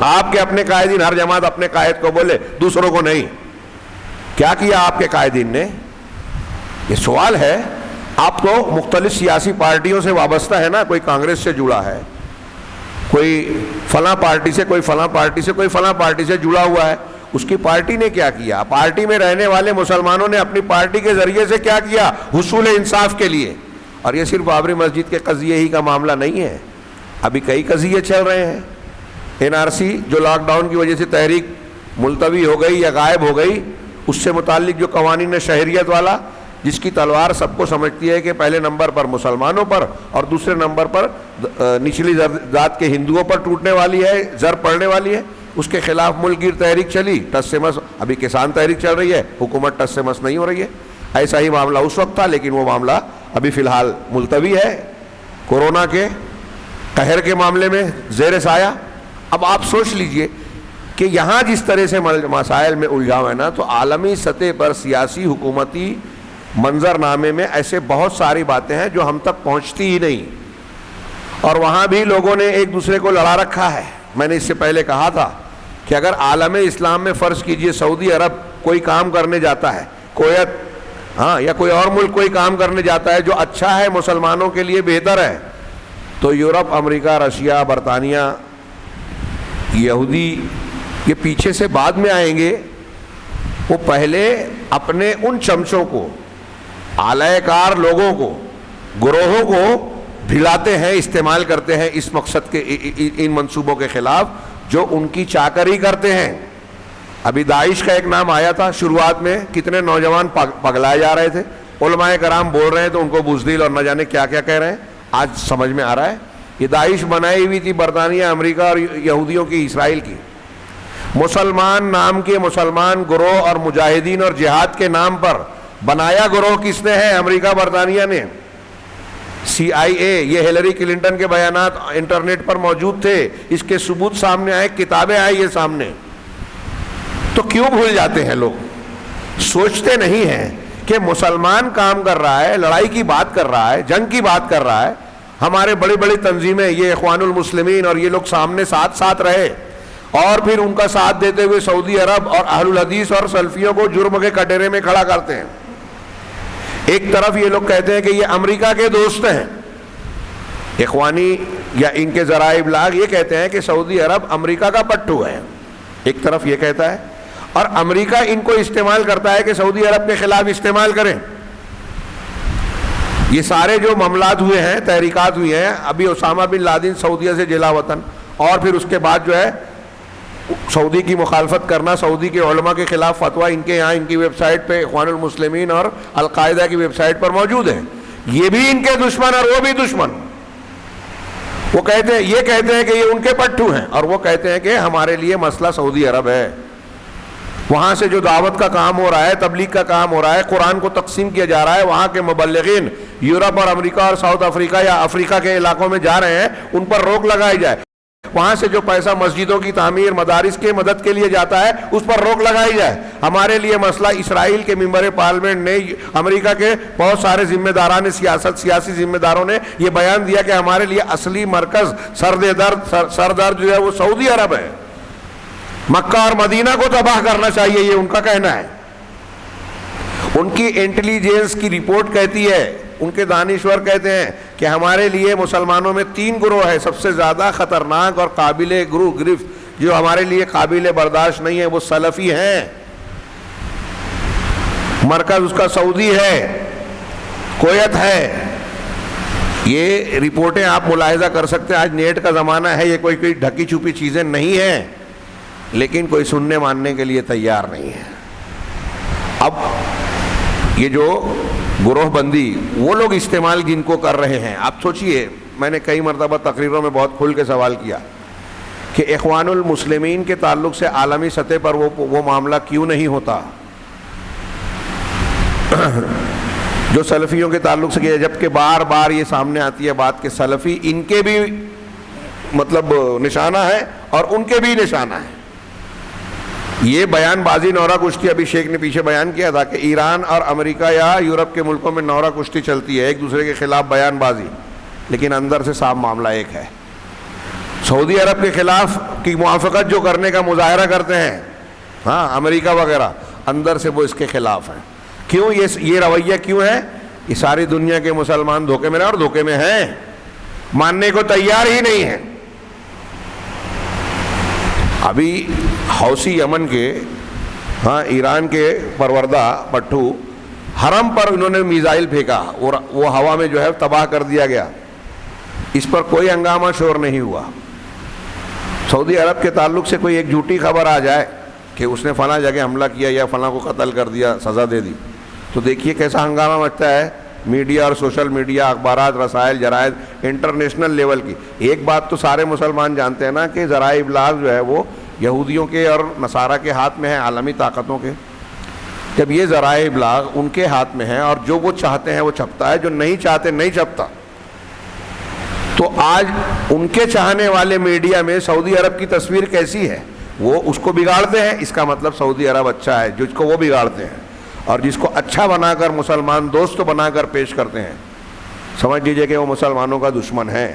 آپ کے اپنے قائدین، ہر جماعت اپنے قائد کو بولے، دوسروں کو نہیں۔ کیا کیا آپ کے قائدین نے؟ یہ سوال ہے۔ آپ تو مختلف سیاسی پارٹیوں سے وابستہ ہے نا، کوئی کانگریس سے جڑا ہے، کوئی فلاں پارٹی سے، کوئی فلاں پارٹی سے، کوئی فلاں پارٹی سے جڑا ہوا ہے۔ اس کی پارٹی نے کیا کیا؟ پارٹی میں رہنے والے مسلمانوں نے اپنی پارٹی کے ذریعے سے کیا کیا حصول انصاف کے لیے؟ اور یہ صرف بابری مسجد کے قضیے ہی کا معاملہ نہیں ہے، ابھی کئی قضیے چل رہے ہیں۔ NRC جو لاک ڈاؤن کی وجہ سے تحریک ملتوی ہو گئی یا غائب ہو گئی، اس سے متعلق جو قوانین شہریت والا، جس کی تلوار سب کو سمجھتی ہے کہ پہلے نمبر پر مسلمانوں پر اور دوسرے نمبر پر نچلی ذات کے ہندوؤں پر ٹوٹنے والی ہے، زر پڑنے والی ہے، اس کے خلاف ملک گیر تحریک چلی، ٹس سے مس، ابھی کسان تحریک چل رہی ہے، حکومت ٹس سے مس نہیں ہو رہی ہے۔ ایسا ہی معاملہ اس وقت تھا، لیکن وہ معاملہ ابھی فی الحال ملتوی ہے کورونا کے قہر کے معاملے میں زیر سایہ۔ اب آپ سوچ لیجئے کہ یہاں جس طرح سے مسائل میں الجھاؤ ہے نا، تو عالمی سطح پر سیاسی حکومتی منظر نامے میں ایسے بہت ساری باتیں ہیں جو ہم تک پہنچتی ہی نہیں، اور وہاں بھی لوگوں نے ایک دوسرے کو لڑا رکھا ہے۔ میں نے اس سے پہلے کہا تھا کہ اگر عالم اسلام میں فرض کیجئے سعودی عرب کوئی کام کرنے جاتا ہے، کویت یا کوئی اور ملک کوئی کام کرنے جاتا ہے جو اچھا ہے، مسلمانوں کے لیے بہتر ہے، تو یورپ، امریکہ، رشیا، برطانیہ، یہودی یہ پیچھے سے بعد میں آئیں گے۔ وہ پہلے اپنے ان چمچوں کو، اعلی کار لوگوں کو، گروہوں کو بھلاتے ہیں، استعمال کرتے ہیں اس مقصد کے، ان منصوبوں کے خلاف جو ان کی چاکری کرتے ہیں۔ ابھی داعش کا ایک نام آیا تھا شروعات میں، کتنے نوجوان پگلائے جا رہے تھے، علماء کرام بول رہے ہیں تو ان کو بزدل اور نہ جانے کیا کیا کہہ رہے ہیں۔ آج سمجھ میں آ رہا ہے یہ داعش بنائی ہوئی تھی برطانیہ، امریکہ اور یہودیوں کی، اسرائیل کی۔ مسلمان نام کے مسلمان گروہ اور مجاہدین اور جہاد کے نام پر بنایا گروہ کس نے ہے؟ امریکہ، برطانیہ نے۔ CIA، یہ ہیلری کلنٹن کے بیانات انٹرنیٹ پر موجود تھے، اس کے ثبوت سامنے آئے، کتابیں آئی یہ سامنے۔ تو کیوں بھول جاتے ہیں لوگ؟ سوچتے نہیں ہیں کہ مسلمان کام کر رہا ہے، لڑائی کی بات کر رہا ہے، جنگ کی بات کر رہا ہے۔ ہمارے بڑی بڑی تنظیمیں، یہ اخوان المسلمین اور یہ لوگ سامنے ساتھ رہے، اور پھر ان کا ساتھ دیتے ہوئے سعودی عرب اور اہل الحدیث اور سلفیوں کو جرم کے کٹہرے میں کھڑا کرتے ہیں۔ ایک طرف یہ لوگ کہتے ہیں کہ یہ امریکہ کے دوست ہیں، اخوانی یا ان کے ذرائع ابلاغ یہ کہتے ہیں کہ سعودی عرب امریکہ کا پٹھو ہے، ایک طرف یہ کہتا ہے، اور امریکہ ان کو استعمال کرتا ہے کہ سعودی عرب کے خلاف استعمال کریں۔ یہ سارے جو معاملات ہوئے ہیں، تحریکات ہوئی ہیں، ابھی اسامہ بن لادن سعودیہ سے جلا وطن، اور پھر اس کے بعد جو ہے سعودی کی مخالفت کرنا، سعودی کے علماء کے خلاف فتویٰ ان کے یہاں، ان کی ویب سائٹ پہ، اخوان المسلمین اور القاعدہ کی ویب سائٹ پر موجود ہے۔ یہ بھی ان کے دشمن اور وہ بھی دشمن۔ وہ کہتے ہیں، یہ کہتے ہیں کہ یہ ان کے پٹھو ہیں، اور وہ کہتے ہیں کہ ہمارے لیے مسئلہ سعودی عرب ہے۔ وہاں سے جو دعوت کا کام ہو رہا ہے، تبلیغ کا کام ہو رہا ہے، قرآن کو تقسیم کیا جا رہا ہے، وہاں کے مبلغین یورپ اور امریکہ اور ساؤتھ افریقہ یا افریقہ کے علاقوں میں جا رہے ہیں، ان پر روک لگائی جائے۔ وہاں سے جو پیسہ مسجدوں کی تعمیر، مدارس کے مدد کے لیے جاتا ہے، اس پر روک لگائی جائے۔ ہمارے لیے مسئلہ، اسرائیل کے ممبر پارلیمنٹ نے، امریکہ کے بہت سارے ذمہ داران سیاسی ذمہ داروں نے یہ بیان دیا کہ ہمارے لیے اصلی مرکز سردرد جو ہے وہ سعودی عرب ہے، مکہ اور مدینہ کو تباہ کرنا چاہیے، یہ ان کا کہنا ہے۔ ان کی انٹیلیجنس کی رپورٹ کہتی ہے، ان کے دانشور کہتے ہیں کہ ہمارے لیے مسلمانوں میں 3 گروہ ہے سب سے زیادہ خطرناک اور قابل گرفت، جو ہمارے لیے قابل برداشت نہیں ہے، وہ سلفی ہیں، مرکز اس کا سعودی ہے، کویت ہے۔ یہ رپورٹیں آپ ملاحظہ کر سکتے ہیں، آج نیٹ کا زمانہ ہے، یہ کوئی ڈھکی چھپی چیزیں نہیں ہیں، لیکن کوئی سننے ماننے کے لیے تیار نہیں ہے۔ اب یہ جو گروہ بندی وہ لوگ استعمال جن کو کر رہے ہیں، آپ سوچئے، میں نے کئی مرتبہ تقریروں میں بہت کھل کے سوال کیا کہ اخوان المسلمین کے تعلق سے عالمی سطح پر وہ معاملہ کیوں نہیں ہوتا جو سلفیوں کے تعلق سے کیا، جبکہ بار بار یہ سامنے آتی ہے بات کہ سلفی ان کے بھی مطلب نشانہ ہے اور ان کے بھی نشانہ ہے۔ یہ بیان بازی نورہ کشتی ابھی شیخ نے پیچھے بیان کیا تھا کہ ایران اور امریکہ یا یورپ کے ملکوں میں نورہ کشتی چلتی ہے، ایک دوسرے کے خلاف بیان بازی، لیکن اندر سے صاف معاملہ ایک ہے۔ سعودی عرب کے خلاف کی موافقت جو کرنے کا مظاہرہ کرتے ہیں، امریکہ وغیرہ، اندر سے وہ اس کے خلاف ہیں۔ کیوں یہ رویہ کیوں ہے؟ یہ ساری دنیا کے مسلمان دھوکے میں اور دھوکے میں ہیں، ماننے کو تیار ہی نہیں ہیں۔ ابھی حوثی یمن کے، ایران کے پروردہ پٹھو، حرم پر انہوں نے میزائل پھینکا، وہ ہوا میں جو ہے تباہ کر دیا گیا، اس پر کوئی ہنگامہ شور نہیں ہوا۔ سعودی عرب کے تعلق سے کوئی ایک جھوٹی خبر آ جائے کہ اس نے فلاں جگہ حملہ کیا یا فلاں کو قتل کر دیا، سزا دے دی، تو دیکھیے کیسا ہنگامہ مچتا ہے میڈیا اور سوشل میڈیا، اخبارات، رسائل، جرائد انٹرنیشنل لیول کی۔ ایک بات تو سارے مسلمان جانتے ہیں نا کہ ذرائع ابلاغ جو ہے وہ یہودیوں کے اور نصارہ کے ہاتھ میں ہے، عالمی طاقتوں کے۔ جب یہ ذرائع ابلاغ ان کے ہاتھ میں ہیں اور جو وہ چاہتے ہیں وہ چھپتا ہے، جو نہیں چاہتے نہیں چھپتا، تو آج ان کے چاہنے والے میڈیا میں سعودی عرب کی تصویر کیسی ہے، وہ اس کو بگاڑتے ہیں۔ اس کا مطلب سعودی عرب اچھا ہے، جس کو وہ بگاڑتے ہیں، اور جس کو اچھا بنا کر مسلمان دوست بنا کر پیش کرتے ہیں، سمجھ لیجئے کہ وہ مسلمانوں کا دشمن ہے۔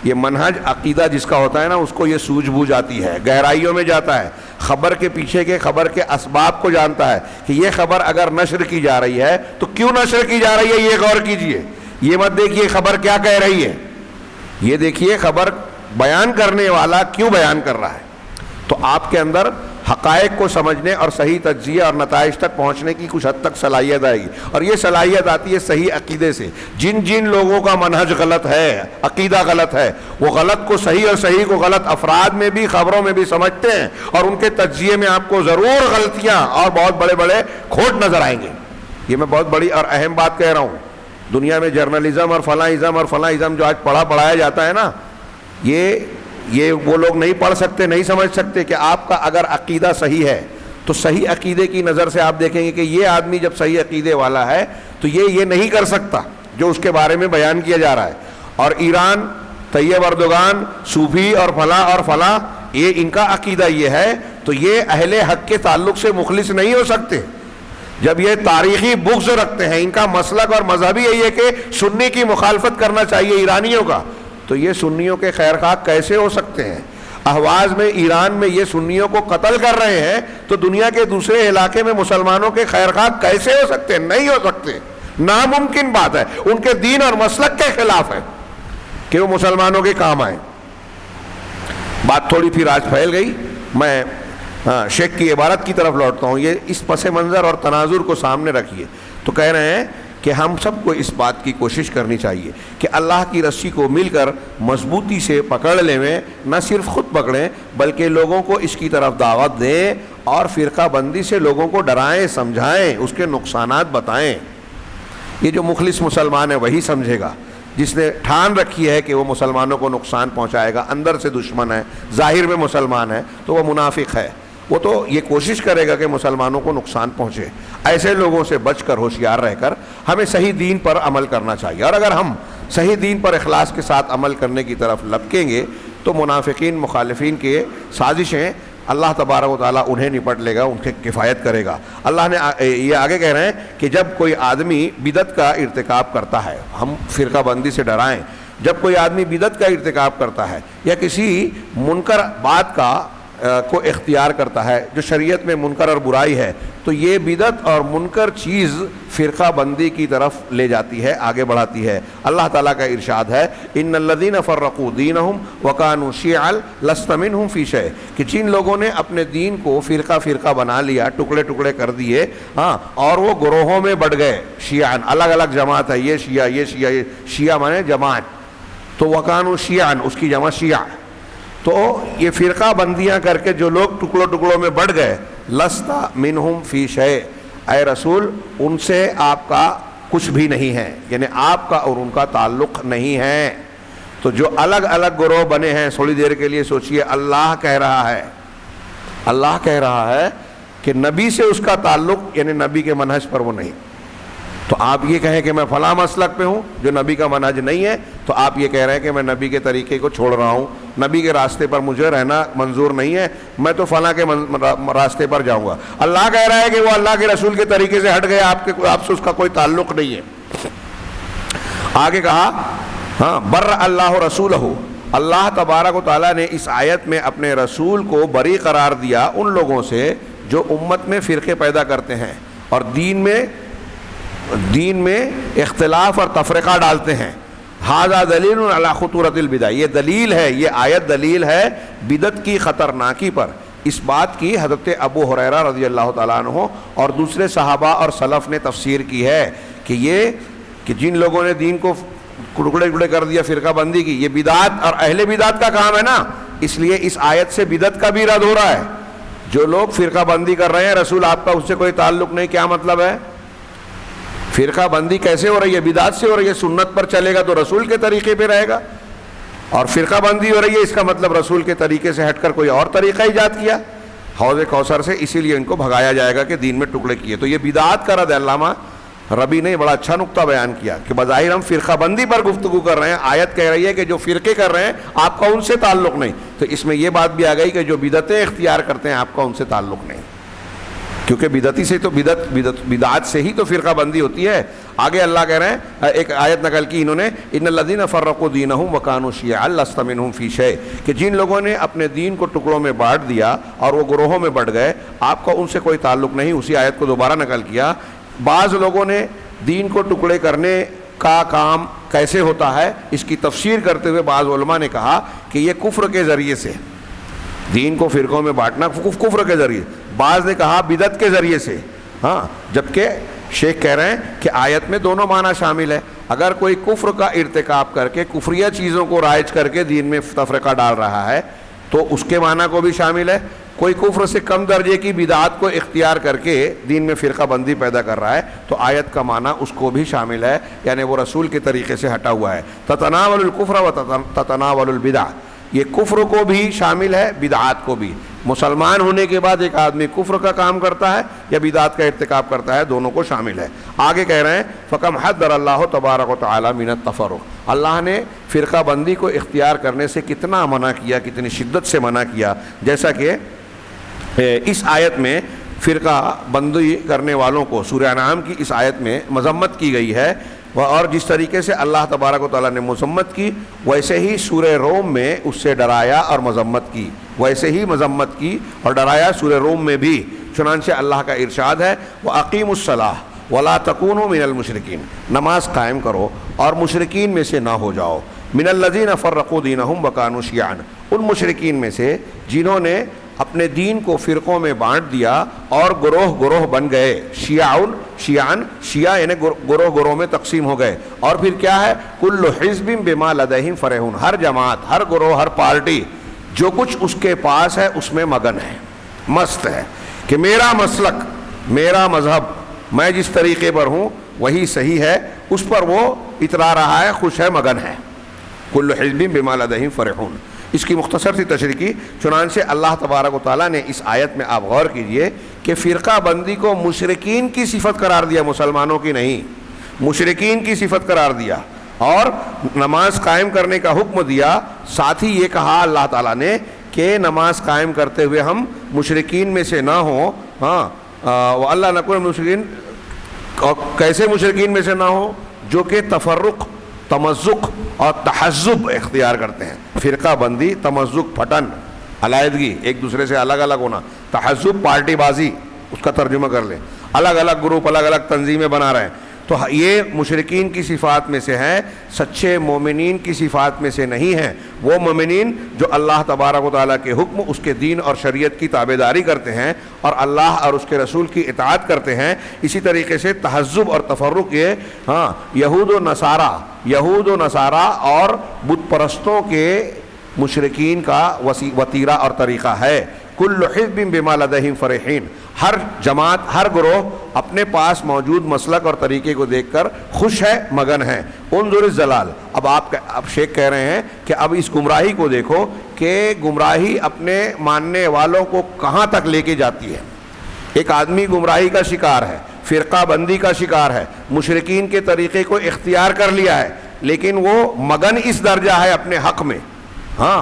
یہ منہج عقیدہ جس کا ہوتا ہے نا، اس کو یہ سوجھ بوجھ آتی ہے، گہرائیوں میں جاتا ہے، خبر کے پیچھے کے خبر کے اسباب کو جانتا ہے کہ یہ خبر اگر نشر کی جا رہی ہے تو کیوں نشر کی جا رہی ہے، یہ غور کیجئے۔ یہ مت دیکھیے خبر کیا کہہ رہی ہے، یہ دیکھیے خبر بیان کرنے والا کیوں بیان کر رہا ہے۔ تو آپ کے اندر حقائق کو سمجھنے اور صحیح تجزیہ اور نتائج تک پہنچنے کی کچھ حد تک صلاحیت آئے گی، اور یہ صلاحیت آتی ہے صحیح عقیدے سے۔ جن لوگوں کا منہج غلط ہے، عقیدہ غلط ہے، وہ غلط کو صحیح اور صحیح کو غلط افراد میں بھی، خبروں میں بھی سمجھتے ہیں، اور ان کے تجزیے میں آپ کو ضرور غلطیاں اور بہت بڑے بڑے کھوٹ نظر آئیں گے۔ یہ میں بہت بڑی اور اہم بات کہہ رہا ہوں۔ دنیا میں جرنلزم اور فلاں ازم اور فلاں ازم جو آج پڑھایا جاتا ہے نا، یہ وہ لوگ نہیں پڑھ سکتے، نہیں سمجھ سکتے کہ آپ کا اگر عقیدہ صحیح ہے تو صحیح عقیدے کی نظر سے آپ دیکھیں گے کہ یہ آدمی جب صحیح عقیدے والا ہے تو یہ نہیں کر سکتا جو اس کے بارے میں بیان کیا جا رہا ہے۔ اور ایران، طیب اردوغان، صوفی اور فلاں یہ ان کا عقیدہ یہ ہے، تو یہ اہل حق کے تعلق سے مخلص نہیں ہو سکتے۔ جب یہ تاریخی بغض رکھتے ہیں، ان کا مسلک اور مذہب ہی یہی ہے کہ سنی کی مخالفت کرنا چاہیے ایرانیوں کا، تو یہ سنیوں کے خیر خواہ کیسے ہو سکتے ہیں؟ اہواز میں ایران میں یہ سنیوں کو قتل کر رہے ہیں، تو دنیا کے دوسرے علاقے میں مسلمانوں کے خیر خواہ کیسے ہو سکتے ہیں؟ نہیں ہو سکتے، ناممکن بات ہے، ان کے دین اور مسلک کے خلاف ہے کہ وہ مسلمانوں کے کام آئیں۔ بات تھوڑی پھر آج پھیل گئی، میں شیخ کی عبارت کی طرف لوٹتا ہوں۔ یہ اس پس منظر اور تناظر کو سامنے رکھیے تو کہہ رہے ہیں کہ ہم سب کو اس بات کی کوشش کرنی چاہیے کہ اللہ کی رسی کو مل کر مضبوطی سے پکڑ لیں، نہ صرف خود پکڑیں بلکہ لوگوں کو اس کی طرف دعوت دیں، اور فرقہ بندی سے لوگوں کو ڈرائیں، سمجھائیں، اس کے نقصانات بتائیں۔ یہ جو مخلص مسلمان ہے وہی سمجھے گا، جس نے ٹھان رکھی ہے کہ وہ مسلمانوں کو نقصان پہنچائے گا، اندر سے دشمن ہے، ظاہر میں مسلمان ہے، تو وہ منافق ہے۔ وہ تو یہ کوشش کرے گا کہ مسلمانوں کو نقصان پہنچے۔ ایسے لوگوں سے بچ کر، ہوشیار رہ کر ہمیں صحیح دین پر عمل کرنا چاہیے، اور اگر ہم صحیح دین پر اخلاص کے ساتھ عمل کرنے کی طرف لپکیں گے تو منافقین، مخالفین کے سازشیں اللہ تبارک و تعالیٰ انہیں نپٹ لے گا، ان کی کفایت کرے گا۔ اللہ نے یہ آگے کہہ رہے ہیں کہ جب کوئی آدمی بدعت کا ارتکاب کرتا ہے، ہم فرقہ بندی سے ڈرائیں، جب کوئی آدمی بدعت کا ارتکاب کرتا ہے یا کسی منکر بات کو اختیار کرتا ہے جو شریعت میں منکر اور برائی ہے، تو یہ بدعت اور منکر چیز فرقہ بندی کی طرف لے جاتی ہے، آگے بڑھاتی ہے۔ اللہ تعالیٰ کا ارشاد ہے، ان الذین فرقوا دینہم وکانوا شیعا لست منہم فی شیء، کہ جن لوگوں نے اپنے دین کو فرقہ بنا لیا، ٹکڑے ٹکڑے کر دیے، اور وہ گروہوں میں بٹ گئے، شیعا الگ الگ جماعت ہے، یہ شیعہ مانے جماعت، تو وکانوا شیعا اس کی جمع شیعہ، تو یہ فرقہ بندیاں کر کے جو لوگ ٹکڑوں میں بڑھ گئے، لست منہم فی شیء، اے رسول ان سے آپ کا کچھ بھی نہیں ہے، یعنی آپ کا اور ان کا تعلق نہیں ہے۔ تو جو الگ الگ گروہ بنے ہیں، تھوڑی دیر کے لیے سوچئے، اللہ کہہ رہا ہے کہ نبی سے اس کا تعلق، یعنی نبی کے منہج پر وہ نہیں۔ تو آپ یہ کہیں کہ میں فلاں مسلک پہ ہوں جو نبی کا منہج نہیں ہے، تو آپ یہ کہہ رہے ہیں کہ میں نبی کے طریقے کو چھوڑ رہا ہوں، نبی کے راستے پر مجھے رہنا منظور نہیں ہے، میں تو فلاں کے راستے پر جاؤں گا۔ اللہ کہہ رہا ہے کہ وہ اللہ کے رسول کے طریقے سے ہٹ گئے، آپ سے اس کا کوئی تعلق نہیں ہے۔ آگے کہا، بر اللہ رسولہ، اللہ تبارک و تعالیٰ نے اس آیت میں اپنے رسول کو بری قرار دیا ان لوگوں سے جو امت میں فرقے پیدا کرتے ہیں اور دین میں اختلاف اور تفرقہ ڈالتے ہیں۔ ھذا دلیل علی خطورۃ البدع، یہ دلیل ہے، یہ آیت دلیل ہے بدعت کی خطرناکی پر۔ اس بات کی حضرت ابو ہریرہ رضی اللہ تعالیٰ عنہ اور دوسرے صحابہ اور سلف نے تفسیر کی ہے کہ جن لوگوں نے دین کو ٹکڑے کر دیا، فرقہ بندی کی، یہ بدعت اور اہل بدعت کا کام ہے نا، اس لیے اس آیت سے بدعت کا بھی رد ہو رہا ہے۔ جو لوگ فرقہ بندی کر رہے ہیں، رسول آپ کا اس سے کوئی تعلق نہیں، کیا مطلب ہے؟ فرقہ بندی کیسے ہو رہی ہے؟ بدعت سے ہو رہی ہے. سنت پر چلے گا تو رسول کے طریقے پہ رہے گا, اور فرقہ بندی ہو رہی ہے اس کا مطلب رسول کے طریقے سے ہٹ کر کوئی اور طریقہ ایجاد کیا حوض کوثر سے, اسی لیے ان کو بھگایا جائے گا کہ دین میں ٹکڑے کیے. تو یہ بدعات کا رد علامہ ربی نے بڑا اچھا نقطہ بیان کیا کہ بظاہر ہم فرقہ بندی پر گفتگو کر رہے ہیں, آیت کہہ رہی ہے کہ جو فرقے کر رہے ہیں آپ کا ان سے تعلق نہیں, تو اس میں یہ بات بھی آ گئی کہ جو بدعتیں اختیار کرتے ہیں آپ کا ان سے تعلق نہیں, کیونکہ بدعتی سے تو بدعات سے ہی تو فرقہ بندی ہوتی ہے. آگے اللہ کہہ رہے ہیں, ایک آیت نقل کی انہوں نے, ان الذین فرقوا دینہم وکانوا شیعا لست منہم فی شیء, کہ جن لوگوں نے اپنے دین کو ٹکڑوں میں بانٹ دیا اور وہ گروہوں میں بٹ گئے آپ کا ان سے کوئی تعلق نہیں. اسی آیت کو دوبارہ نقل کیا. بعض لوگوں نے دین کو ٹکڑے کرنے کا کام کیسے ہوتا ہے اس کی تفسیر کرتے ہوئے بعض علماء نے کہا کہ یہ کفر کے ذریعے سے, دین کو فرقوں میں بانٹنا کفر کے ذریعے, بعض نے کہا بدعت کے ذریعے سے. ہاں, جبکہ شیخ کہہ رہے ہیں کہ آیت میں دونوں معنی شامل ہے. اگر کوئی کفر کا ارتکاب کر کے کفریہ چیزوں کو رائج کر کے دین میں تفرقہ ڈال رہا ہے تو اس کے معنی کو بھی شامل ہے. کوئی کفر سے کم درجے کی بدعات کو اختیار کر کے دین میں فرقہ بندی پیدا کر رہا ہے تو آیت کا معنی اس کو بھی شامل ہے, یعنی وہ رسول کے طریقے سے ہٹا ہوا ہے. تتناول الکفر و تتناول البدع, یہ کفر کو بھی شامل ہے بدعات کو بھی. مسلمان ہونے کے بعد ایک آدمی کفر کا کام کرتا ہے یا بدعات کا ارتکاب کرتا ہے, دونوں کو شامل ہے. آگے کہہ رہے ہیں فکم حذر اللہ تبارک و تعالی من التفرق, اللہ نے فرقہ بندی کو اختیار کرنے سے کتنا منع کیا, کتنی شدت سے منع کیا. جیسا کہ اس آیت میں فرقہ بندی کرنے والوں کو سورہ انعام کی اس آیت میں مذمت کی گئی ہے, اور جس طریقے سے اللہ تبارک و تعالیٰ نے مذمت کی ویسے ہی سورہ روم میں اس سے ڈرایا اور مذمت کی, ویسے ہی مذمت کی اور ڈرایا سورہ روم میں بھی. چنانچہ اللہ کا ارشاد ہے وَأَقِيمُوا الصَّلَاةَ وَلَا تَكُونُوا مِنَ الْمُشْرِكِينَ, نماز قائم کرو اور مشرکین میں سے نہ ہو جاؤ. مِنَ الَّذِينَ فَرَّقُوا دِينَهُمْ وَكَانُوا شِيَعًا, ان مشرکین میں سے جنہوں نے اپنے دین کو فرقوں میں بانٹ دیا اور گروہ گروہ بن گئے. شیعان, شیعہ یعنی گروہ گروہ میں تقسیم ہو گئے. اور پھر کیا ہے, کل حزب بما لدیہم فرحون, ہر جماعت, ہر گروہ, ہر پارٹی جو کچھ اس کے پاس ہے اس میں مگن ہے, مست ہے کہ میرا مسلک, میرا مذہب, میں جس طریقے پر ہوں وہی صحیح ہے, اس پر وہ اترا رہا ہے, خوش ہے, مگن ہے. کل حزب بما لدیہم فرحون, اس کی مختصر سی تشریح کی. چنانچہ اللہ تبارک و تعالیٰ نے اس آیت میں آپ غور کیجئے کہ فرقہ بندی کو مشرکین کی صفت قرار دیا, مسلمانوں کی نہیں, مشرکین کی صفت قرار دیا, اور نماز قائم کرنے کا حکم دیا. ساتھ ہی یہ کہا اللہ تعالیٰ نے کہ نماز قائم کرتے ہوئے ہم مشرکین میں سے نہ ہوں. ہاں, وَأَلَّا نَكُونَ مُشْرِكِينَ, کیسے مشرکین میں سے نہ ہوں, جو کہ تفرق, تمزق اور تحزب اختیار کرتے ہیں. فرقہ بندی, تمزق پھٹن, علیحدگی, ایک دوسرے سے الگ الگ ہونا. تحزب پارٹی بازی, اس کا ترجمہ کر لیں, الگ الگ گروپ, الگ الگ تنظیمیں بنا رہے ہیں. تو یہ مشرکین کی صفات میں سے ہیں, سچے مومنین کی صفات میں سے نہیں ہیں. وہ مومنین جو اللہ تبارک و تعالیٰ کے حکم, اس کے دین اور شریعت کی تابعداری کرتے ہیں اور اللہ اور اس کے رسول کی اطاعت کرتے ہیں. اسی طریقے سے تحزب اور تفرق یہ یہود و نصارہ اور بت پرستوں کے مشرکین کا وتیرہ اور طریقہ ہے. کل حزب بما لدیہم فرحین, ہر جماعت, ہر گروہ اپنے پاس موجود مسلک اور طریقے کو دیکھ کر خوش ہے, مگن ہے. انظر الزلال, اب شیخ کہہ رہے ہیں کہ اب اس گمراہی کو دیکھو کہ گمراہی اپنے ماننے والوں کو کہاں تک لے کے جاتی ہے. ایک آدمی گمراہی کا شکار ہے, فرقہ بندی کا شکار ہے, مشرکین کے طریقے کو اختیار کر لیا ہے, لیکن وہ مگن اس درجہ ہے اپنے حق میں, ہاں,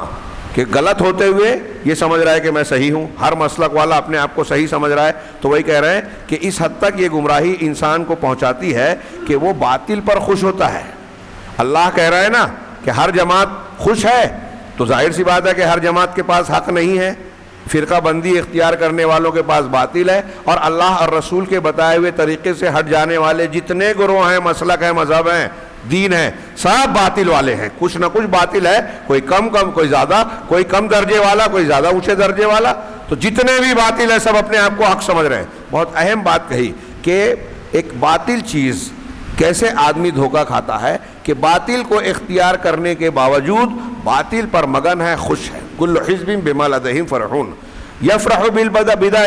کہ غلط ہوتے ہوئے یہ سمجھ رہا ہے کہ میں صحیح ہوں. ہر مسلک والا اپنے آپ کو صحیح سمجھ رہا ہے. تو وہی کہہ رہے ہیں کہ اس حد تک یہ گمراہی انسان کو پہنچاتی ہے کہ وہ باطل پر خوش ہوتا ہے. اللہ کہہ رہا ہے نا کہ ہر جماعت خوش ہے, تو ظاہر سی بات ہے کہ ہر جماعت کے پاس حق نہیں ہے. فرقہ بندی اختیار کرنے والوں کے پاس باطل ہے, اور اللہ اور رسول کے بتائے ہوئے طریقے سے ہٹ جانے والے جتنے گروہ ہیں, مسلک ہیں, مذہب ہیں, دین ہے, سب باطل والے ہیں. کچھ نہ کچھ باطل ہے, کوئی کم کوئی زیادہ, کوئی کم درجے والا, کوئی زیادہ اونچے درجے والا. تو جتنے بھی باطل ہیں سب اپنے آپ کو حق سمجھ رہے ہیں. بہت اہم بات کہی کہ ایک باطل چیز کیسے آدمی دھوکہ کھاتا ہے کہ باطل کو اختیار کرنے کے باوجود باطل پر مگن ہے, خوش ہے. کل حزب بما لدیہم فرحون. یفرح بالبدع،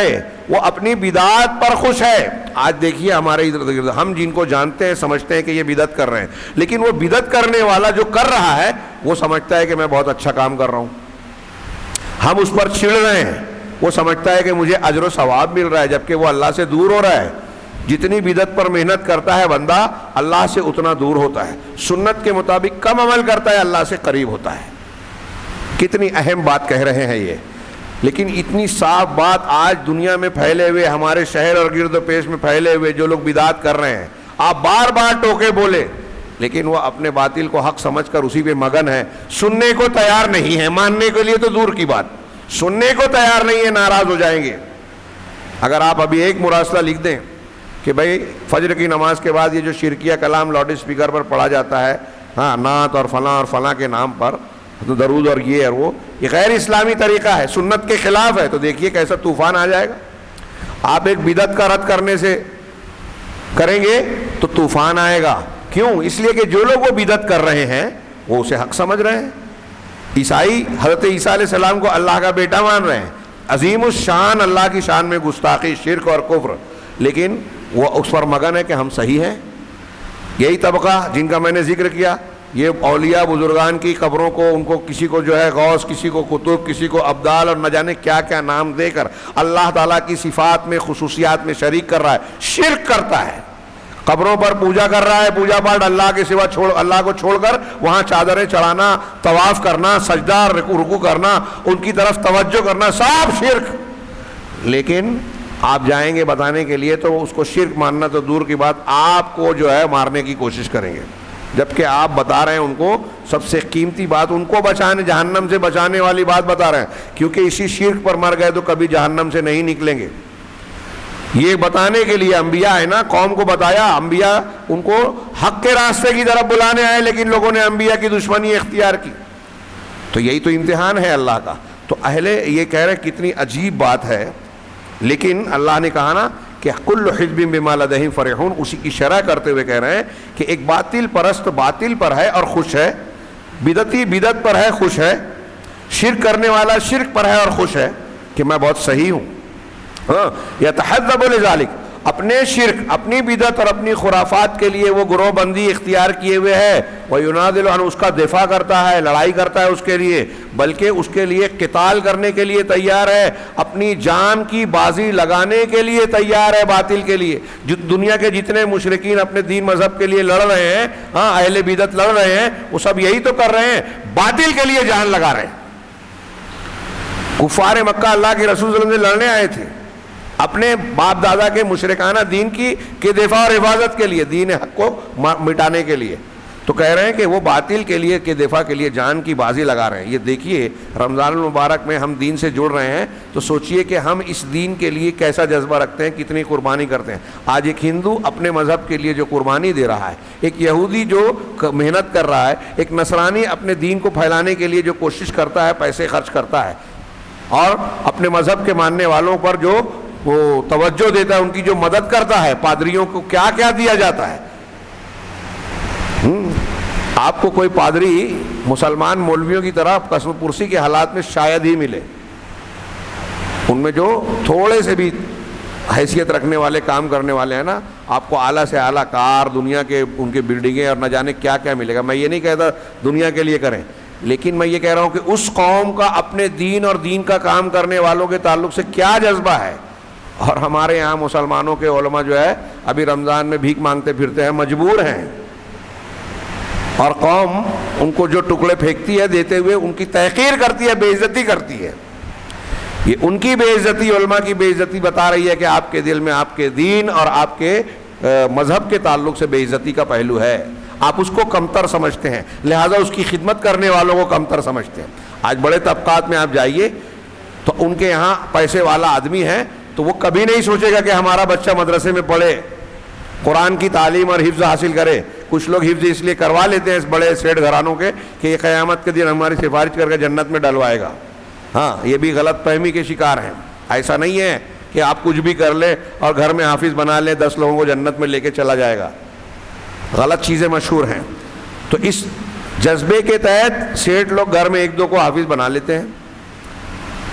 وہ اپنی بدعات پر خوش ہے۔ آج دیکھیے ہمارے ادھر گرد ہم جن کو جانتے ہیں سمجھتے ہیں کہ یہ بدعت کر رہے ہیں، لیکن وہ بدعت کرنے والا جو کر رہا ہے وہ سمجھتا ہے کہ میں بہت اچھا کام کر رہا ہوں، ہم اس پر چھڑ رہے ہیں، وہ سمجھتا ہے کہ مجھے اجر و ثواب مل رہا ہے، جبکہ وہ اللہ سے دور ہو رہا ہے۔ جتنی بدعت پر محنت کرتا ہے بندہ اللہ سے اتنا دور ہوتا ہے، سنت کے مطابق کم عمل کرتا ہے اللہ سے قریب ہوتا ہے۔ کتنی اہم بات کہہ رہے ہیں یہ، لیکن اتنی صاف بات آج دنیا میں پھیلے ہوئے، ہمارے شہر اور گرد و پیش میں پھیلے ہوئے جو لوگ بدعت کر رہے ہیں، آپ بار بار ٹوکے بولے لیکن وہ اپنے باطل کو حق سمجھ کر اسی پہ مگن ہے، سننے کو تیار نہیں ہے، ماننے کے لیے تو دور کی بات، سننے کو تیار نہیں ہے، ناراض ہو جائیں گے۔ اگر آپ ابھی ایک مراسلہ لکھ دیں کہ بھائی فجر کی نماز کے بعد یہ جو شرکیہ کلام لاؤڈ اسپیکر پر پڑھا جاتا ہے، ہاں نعت اور فلاں کے نام پر درود اور یہ اور وہ، یہ غیر اسلامی طریقہ ہے، سنت کے خلاف ہے، تو دیکھیے کیسا طوفان آ جائے گا۔ آپ ایک بدعت کا رد کرنے سے کریں گے تو طوفان آئے گا، کیوں؟ اس لیے کہ جو لوگ وہ بدعت کر رہے ہیں وہ اسے حق سمجھ رہے ہیں۔ عیسائی حضرت عیسیٰ علیہ السلام کو اللہ کا بیٹا مان رہے ہیں، عظیم الشان اللہ کی شان میں گستاخی، شرک اور کفر، لیکن وہ اس پر مگن ہے کہ ہم صحیح ہیں۔ یہی طبقہ جن کا میں نے ذکر کیا، یہ اولیاء بزرگان کی قبروں کو، ان کو کسی کو جو ہے غوث، کسی کو قطب، کسی کو ابدال اور نہ جانے کیا کیا نام دے کر اللہ تعالیٰ کی صفات میں، خصوصیات میں شریک کر رہا ہے، شرک کرتا ہے، قبروں پر پوجا کر رہا ہے، پوجا پاٹ اللہ کے سوا اللہ کو چھوڑ کر وہاں چادریں چڑھانا، طواف کرنا، سجدہ رکوع کرنا، ان کی طرف توجہ کرنا، سب شرک۔ لیکن آپ جائیں گے بتانے کے لیے تو اس کو شرک ماننا تو دور کی بات، آپ کو جو ہے مارنے کی کوشش کریں گے، جبکہ آپ بتا رہے ہیں ان کو سب سے قیمتی بات، ان کو بچانے، جہنم سے بچانے والی بات بتا رہے ہیں، کیونکہ اسی شرک پر مر گئے تو کبھی جہنم سے نہیں نکلیں گے۔ یہ بتانے کے لیے انبیاء ہے نا، قوم کو بتایا، انبیاء ان کو حق کے راستے کی طرف بلانے آئے، لیکن لوگوں نے انبیاء کی دشمنی اختیار کی، تو یہی تو امتحان ہے اللہ کا۔ تو اہل یہ کہہ رہے کتنی عجیب بات ہے، لیکن اللہ نے کہا نا کہ کل حزب بما لدیہم فرحون، اسی کی شرح کرتے ہوئے کہہ رہے ہیں کہ ایک باطل پرست باطل پر ہے اور خوش ہے، بدعتی بدعت پر ہے خوش ہے، شرک کرنے والا شرک پر ہے اور خوش ہے کہ میں بہت صحیح ہوں۔ ہاں یتحزب لذالک، اپنے شرک، اپنی بدعت اور اپنی خرافات کے لیے وہ گروہ بندی اختیار کیے ہوئے ہے، ویناضل عنہ، اس کا دفاع کرتا ہے، لڑائی کرتا ہے اس کے لیے، بلکہ اس کے لیے قتال کرنے کے لیے تیار ہے، اپنی جان کی بازی لگانے کے لیے تیار ہے باطل کے لیے۔ جو دنیا کے جتنے مشرکین اپنے دین مذہب کے لیے لڑ رہے ہیں، ہاں اہل بدعت لڑ رہے ہیں، وہ سب یہی تو کر رہے ہیں، باطل کے لیے جان لگا رہے ہیں۔ کفار مکہ اللہ کے رسول صلی اللہ علیہ وسلم سے لڑنے آئے تھے اپنے باپ دادا کے مشرکانہ دین کی کے دفاع اور حفاظت کے لیے، دین حق کو مٹانے کے لیے، تو کہہ رہے ہیں کہ وہ باطل کے لیے کے دفاع کے لیے جان کی بازی لگا رہے ہیں۔ یہ دیکھیے رمضان المبارک میں ہم دین سے جڑ رہے ہیں تو سوچئے کہ ہم اس دین کے لیے کیسا جذبہ رکھتے ہیں، کتنی قربانی کرتے ہیں۔ آج ایک ہندو اپنے مذہب کے لیے جو قربانی دے رہا ہے، ایک یہودی جو محنت کر رہا ہے، ایک نصرانی اپنے دین کو پھیلانے کے لیے جو کوشش کرتا ہے، پیسے خرچ کرتا ہے، اور اپنے مذہب کے ماننے والوں پر جو وہ توجہ دیتا ہے، ان کی جو مدد کرتا ہے، پادریوں کو کیا کیا دیا جاتا ہے۔ آپ کو کوئی پادری مسلمان مولویوں کی طرح قسم پرسی کے حالات میں شاید ہی ملے، ان میں جو تھوڑے سے بھی حیثیت رکھنے والے کام کرنے والے ہیں نا، آپ کو اعلیٰ سے اعلیٰ کار، دنیا کے ان کے بلڈنگیں اور نہ جانے کیا کیا ملے گا۔ میں یہ نہیں کہتا دنیا کے لیے کریں، لیکن میں یہ کہہ رہا ہوں کہ اس قوم کا اپنے دین اور دین کا کام کرنے والوں کے تعلق سے کیا جذبہ ہے۔ اور ہمارے یہاں مسلمانوں کے علماء جو ہے ابھی رمضان میں بھیک مانگتے پھرتے ہیں، مجبور ہیں، اور قوم ان کو جو ٹکڑے پھینکتی ہے دیتے ہوئے ان کی تحقیر کرتی ہے، بے عزتی کرتی ہے۔ یہ ان کی بے عزتی، علماء کی بے عزتی بتا رہی ہے کہ آپ کے دل میں آپ کے دین اور آپ کے مذہب کے تعلق سے بے عزتی کا پہلو ہے، آپ اس کو کمتر سمجھتے ہیں، لہذا اس کی خدمت کرنے والوں کو کمتر سمجھتے ہیں۔ آج بڑے طبقات میں آپ جائیے تو ان کے یہاں پیسے والا آدمی ہے تو وہ کبھی نہیں سوچے گا کہ ہمارا بچہ مدرسے میں پڑھے، قرآن کی تعلیم اور حفظ حاصل کرے۔ کچھ لوگ حفظ اس لیے کروا لیتے ہیں اس بڑے سیٹ گھرانوں کے کہ یہ قیامت کے دن ہماری سفارش کر کے جنت میں ڈلوائے گا۔ ہاں یہ بھی غلط فہمی کے شکار ہیں۔ ایسا نہیں ہے کہ آپ کچھ بھی کر لیں اور گھر میں حافظ بنا لیں، 10 لوگوں کو جنت میں لے کے چلا جائے گا، غلط چیزیں مشہور ہیں۔ تو اس جذبے کے تحت سیٹ لوگ گھر میں 1-2 کو حافظ بنا لیتے ہیں،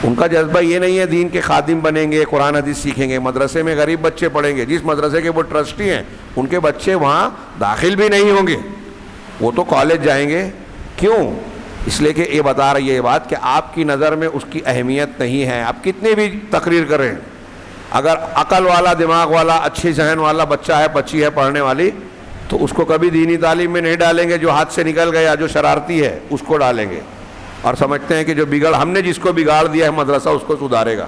ان کا جذبہ یہ نہیں ہے دین کے خادم بنیں گے، قرآن حدیث سیکھیں گے، مدرسے میں غریب بچے پڑھیں گے، جس مدرسے کے وہ ٹرسٹی ہیں ان کے بچے وہاں داخل بھی نہیں ہوں گے، وہ تو کالج جائیں گے۔ کیوں؟ اس لیے کہ یہ بتا رہی ہے یہ بات کہ آپ کی نظر میں اس کی اہمیت نہیں ہے، آپ کتنے بھی تقریر کریں، اگر عقل والا، دماغ والا، اچھی ذہن والا بچہ ہے، بچی ہے پڑھنے والی، تو اس کو کبھی دینی تعلیم میں نہیں ڈالیں گے، جو ہاتھ سے نکل گیا، جو شرارتی ہے اس کو ڈالیں گے، اور سمجھتے ہیں کہ جو ہم نے جس کو بگاڑ دیا ہے مدرسہ اس کو سدھارے گا،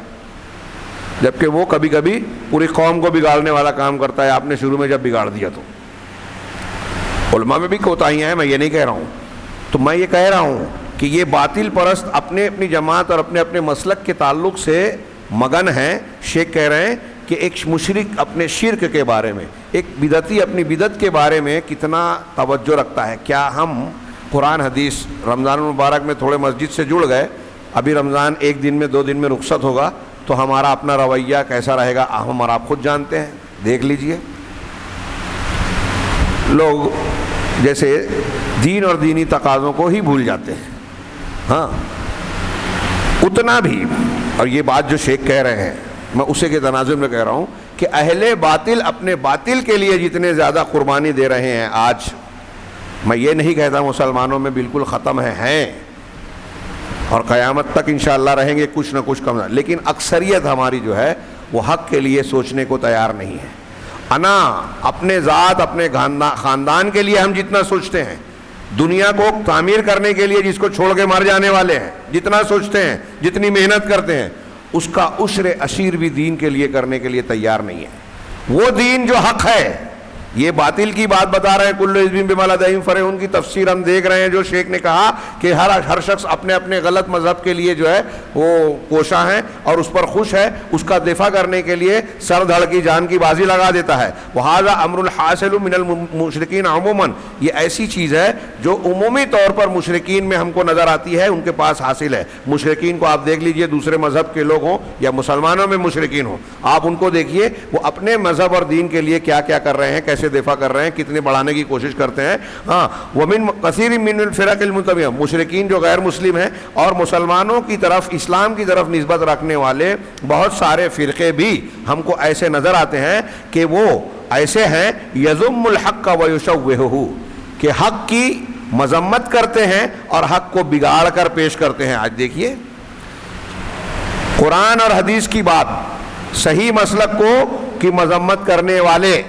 جبکہ وہ کبھی کبھی پوری قوم کو بگاڑنے والا کام کرتا ہے، آپ نے شروع میں جب بگاڑ دیا تو۔ علماء میں بھی کوتاہیاں ہیں، میں یہ نہیں کہہ رہا ہوں، تو میں یہ کہہ رہا ہوں کہ یہ باطل پرست اپنی جماعت اور اپنے مسلک کے تعلق سے مگن ہیں۔ شیخ کہہ رہے ہیں کہ ایک مشرک اپنے شرک کے بارے میں، ایک بدعتی اپنی بدعت کے بارے میں کتنا توجہ رکھتا ہے۔ کیا ہم قرآن حدیث رمضان المبارک میں تھوڑے مسجد سے جڑ گئے، ابھی رمضان 1 دن میں 2 دن میں رخصت ہوگا تو ہمارا اپنا رویہ کیسا رہے گا ہم اور آپ خود جانتے ہیں، دیکھ لیجئے۔ لوگ جیسے دین اور دینی تقاضوں کو ہی بھول جاتے ہیں، ہاں اتنا بھی۔ اور یہ بات جو شیخ کہہ رہے ہیں میں اسے کے تناظر میں کہہ رہا ہوں کہ اہل باطل اپنے باطل کے لیے جتنے زیادہ قربانی دے رہے ہیں آج، میں یہ نہیں کہتا مسلمانوں میں بالکل ختم ہیں اور قیامت تک انشاءاللہ رہیں گے کچھ نہ کچھ کم، لیکن اکثریت ہماری جو ہے وہ حق کے لیے سوچنے کو تیار نہیں ہے۔ انا اپنے ذات، اپنے خاندان کے لیے ہم جتنا سوچتے ہیں، دنیا کو تعمیر کرنے کے لیے جس کو چھوڑ کے مر جانے والے ہیں جتنا سوچتے ہیں، جتنی محنت کرتے ہیں، اس کا عشر عشیر بھی دین کے لیے کرنے کے لیے تیار نہیں ہے۔ وہ دین جو حق ہے، یہ باطل کی بات بتا رہے ہیں، کل حزب بما لدیہم فرحون کی تفسیر ہم دیکھ رہے ہیں، جو شیخ نے کہا کہ ہر شخص اپنے اپنے غلط مذہب کے لیے جو ہے وہ کوشاں ہے اور اس پر خوش ہے، اس کا دفاع کرنے کے لیے سر دھڑ کی جان کی بازی لگا دیتا ہے۔ وَهَذَا أَمْرٌ حَاصِلٌ مِنَ الْمُشْرِكِينَ عموماً، یہ ایسی چیز ہے جو عمومی طور پر مشرکین میں ہم کو نظر آتی ہے، ان کے پاس حاصل ہے۔ مشرکین کو آپ دیکھ لیجئے، دوسرے مذہب کے لوگ ہوں یا مسلمانوں میں مشرکین ہوں، آپ ان کو دیکھیے وہ اپنے مذہب اور دین کے لیے کیا کیا کر رہے ہیں، کیسے دفاع کر رہے ہیں، کتنے بڑھانے کی کوشش کرتے ہیں۔ ہاں ومن کثیر من الفرق المنتبہ، مشرکین جو غیر مسلم ہیں اور مسلمانوں کی طرف، اسلام کی طرف نسبت رکھنے والے بہت سارے فرقے بھی ہم کو ایسے نظر آتے ہیں کہ وہ ایسے ہیں یذم الحق ویشوہہ، کہ حق کی مذمت کرتے ہیں اور حق کو بگاڑ کر پیش کرتے ہیں۔ آج دیکھیے قرآن اور حدیث کی بات، صحیح مسلک کو کی مذمت کرنے والے